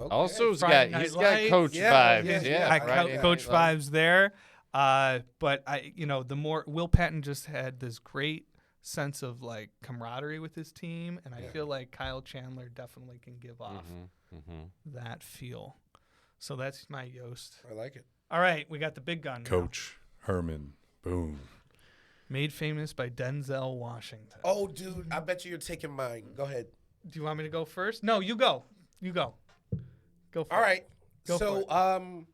Okay. Also, Friday he's Night got Lights. coach Yeah, vibes. yeah, Yeah, yeah. I Friday Night coach Lights. vibes there. But the more Will Patton just had this great sense of like camaraderie with his team, and I feel like Kyle Chandler definitely can give off that feel. So that's my Yost. I like it. All right, we got the big gun. now. Coach Herman. Boom. Made famous by Denzel Washington. Oh, dude, I bet you're taking mine. Go ahead. Do you want me to go first? No, you go. You go. Go for All it. right. Go for So,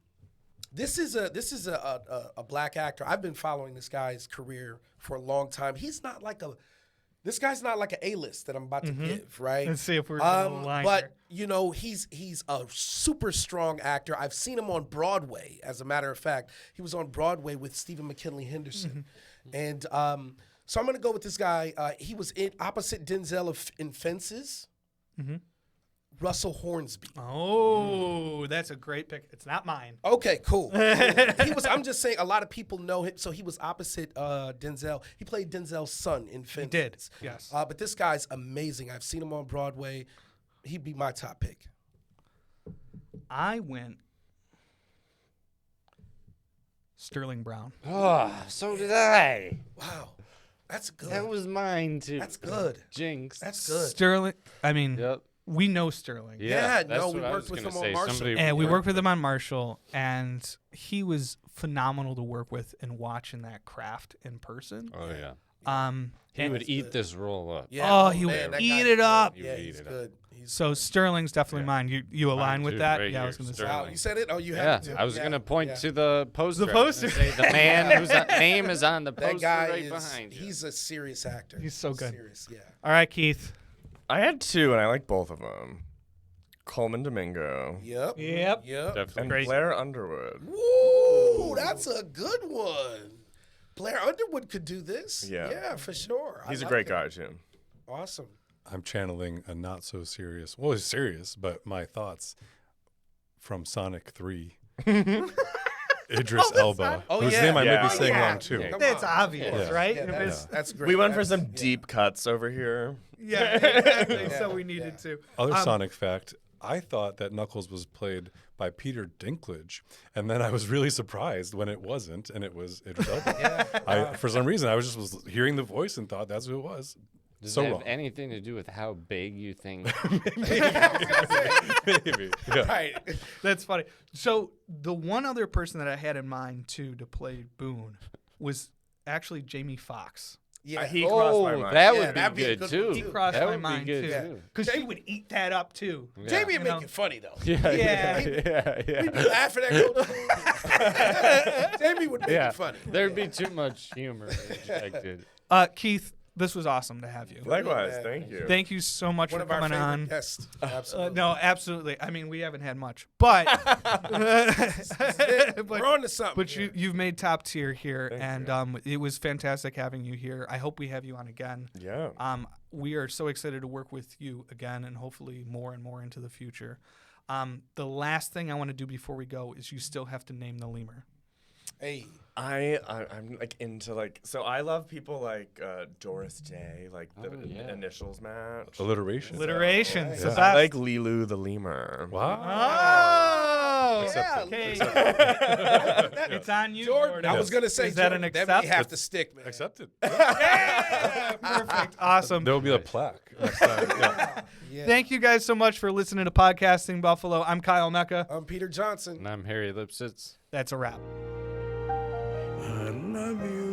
this is a black actor. I've been following this guy's career for a long time. This guy's not like an A-list that I'm about to give, right? Let's see if we're gonna align But here. he's a super strong actor. I've seen him on Broadway. As a matter of fact, he was on Broadway with Stephen McKinley Henderson, and so I'm gonna go with this guy. He was opposite Denzel in Fences. Russell Hornsby. Oh, that's a great pick. It's not mine. Okay, cool. I'm just saying, a lot of people know him. So he was opposite Denzel. He played Denzel's son in Fences. He did, yes. But this guy's amazing. I've seen him on Broadway. He'd be my top pick. I went Sterling Brown. Oh, so did I. Wow, that's good. That was mine, too. That's good. Jinx. That's good. Sterling. I mean, Yep. we know Sterling. Yeah, that's no, what we I worked was with gonna him on say. Marshall. Somebody And we worked with him on Marshall, and he was phenomenal to work with and watching that craft in person. Oh, yeah. And He would eat this roll up. Yeah, Oh, he would that eat guy's it good. up. Yeah, He would he's eat it up. good. so Sterling's definitely mine. You align with too, that? right Yeah, I here, was going to say. Sterling. Oh, you said it? Oh, you Yeah, had to. I was Yeah, gonna point yeah. to the poster. The poster. and say the man whose name is on the That poster guy right is, behind you. he's a serious actor. He's so good. Serious, yeah. All right, Keith. I had two, and I like both of them. Coleman Domingo Yep. Yep. Yep. Definitely. and Great. Blair Underwood. Woo, that's a good one. Blair Underwood could do this. Yeah. Yeah, for sure. He's a like great it. guy, too. Awesome. I'm channeling a not so serious. Well, it's serious, but my thoughts from Sonic 3. Idris Elba, Oh, whose yeah. name I may Yeah. be saying Yeah. wrong too. Yeah. Come That's on. obvious, Yeah. right? Yeah, If it's- that's great. We went for That's- some yeah. deep cuts over here. yeah, exactly. Yeah. So we needed to. Other Sonic fact, I thought that Knuckles was played by Peter Dinklage, and then I was really surprised when it wasn't, and it was Idris Elba. For some reason, I was hearing the voice and thought that's who it was. Does So it have wrong. anything to do with how big you think? Maybe. Yeah. Right. That's funny. So the one other person that I had in mind too to play Boone was actually Jamie Foxx. Yeah. He crossed my Oh, mind. that Yeah, would be that'd be a good good too. one, He too. crossed That my would be mind good, too, too. because he would eat that up too. Yeah. Jamie You would make know? it funny though. Yeah, Yeah. yeah. We'd be laughing at Jamie would make Yeah. it funny. There'd be too much humor injected. Keith, this was awesome to have you. Likewise, Yeah. thank you. Thank you so much One for of our coming favorite on. guests. Absolutely. No, absolutely. I mean, we haven't had much, but We're on to something. But here. you've made top tier here, and it was fantastic having you here. I hope we have you on again. Yeah. We are so excited to work with you again, and hopefully more and more into the future. The last thing I want to do before we go is you still have to name the lemur. Hey. I'm like into like, so I love people like Doris Day, like the yeah. initials match. Alliteration. Alliteration. right. So Yeah. I that's like Lilu the lemur. Wow. Oh, Accepted. okay. It's on you, Jordan, I was Yes. going to say, Is that an Jordan, accept? that may have to stick, man. Accepted. Yeah, perfect. Awesome. There will be a plaque next time. Yeah. Yeah. Thank you guys so much for listening to Podcasting Buffalo. I'm Kyle Mecca. I'm Peter Johnson. And I'm Harry Lipsitz. That's a wrap. I love you.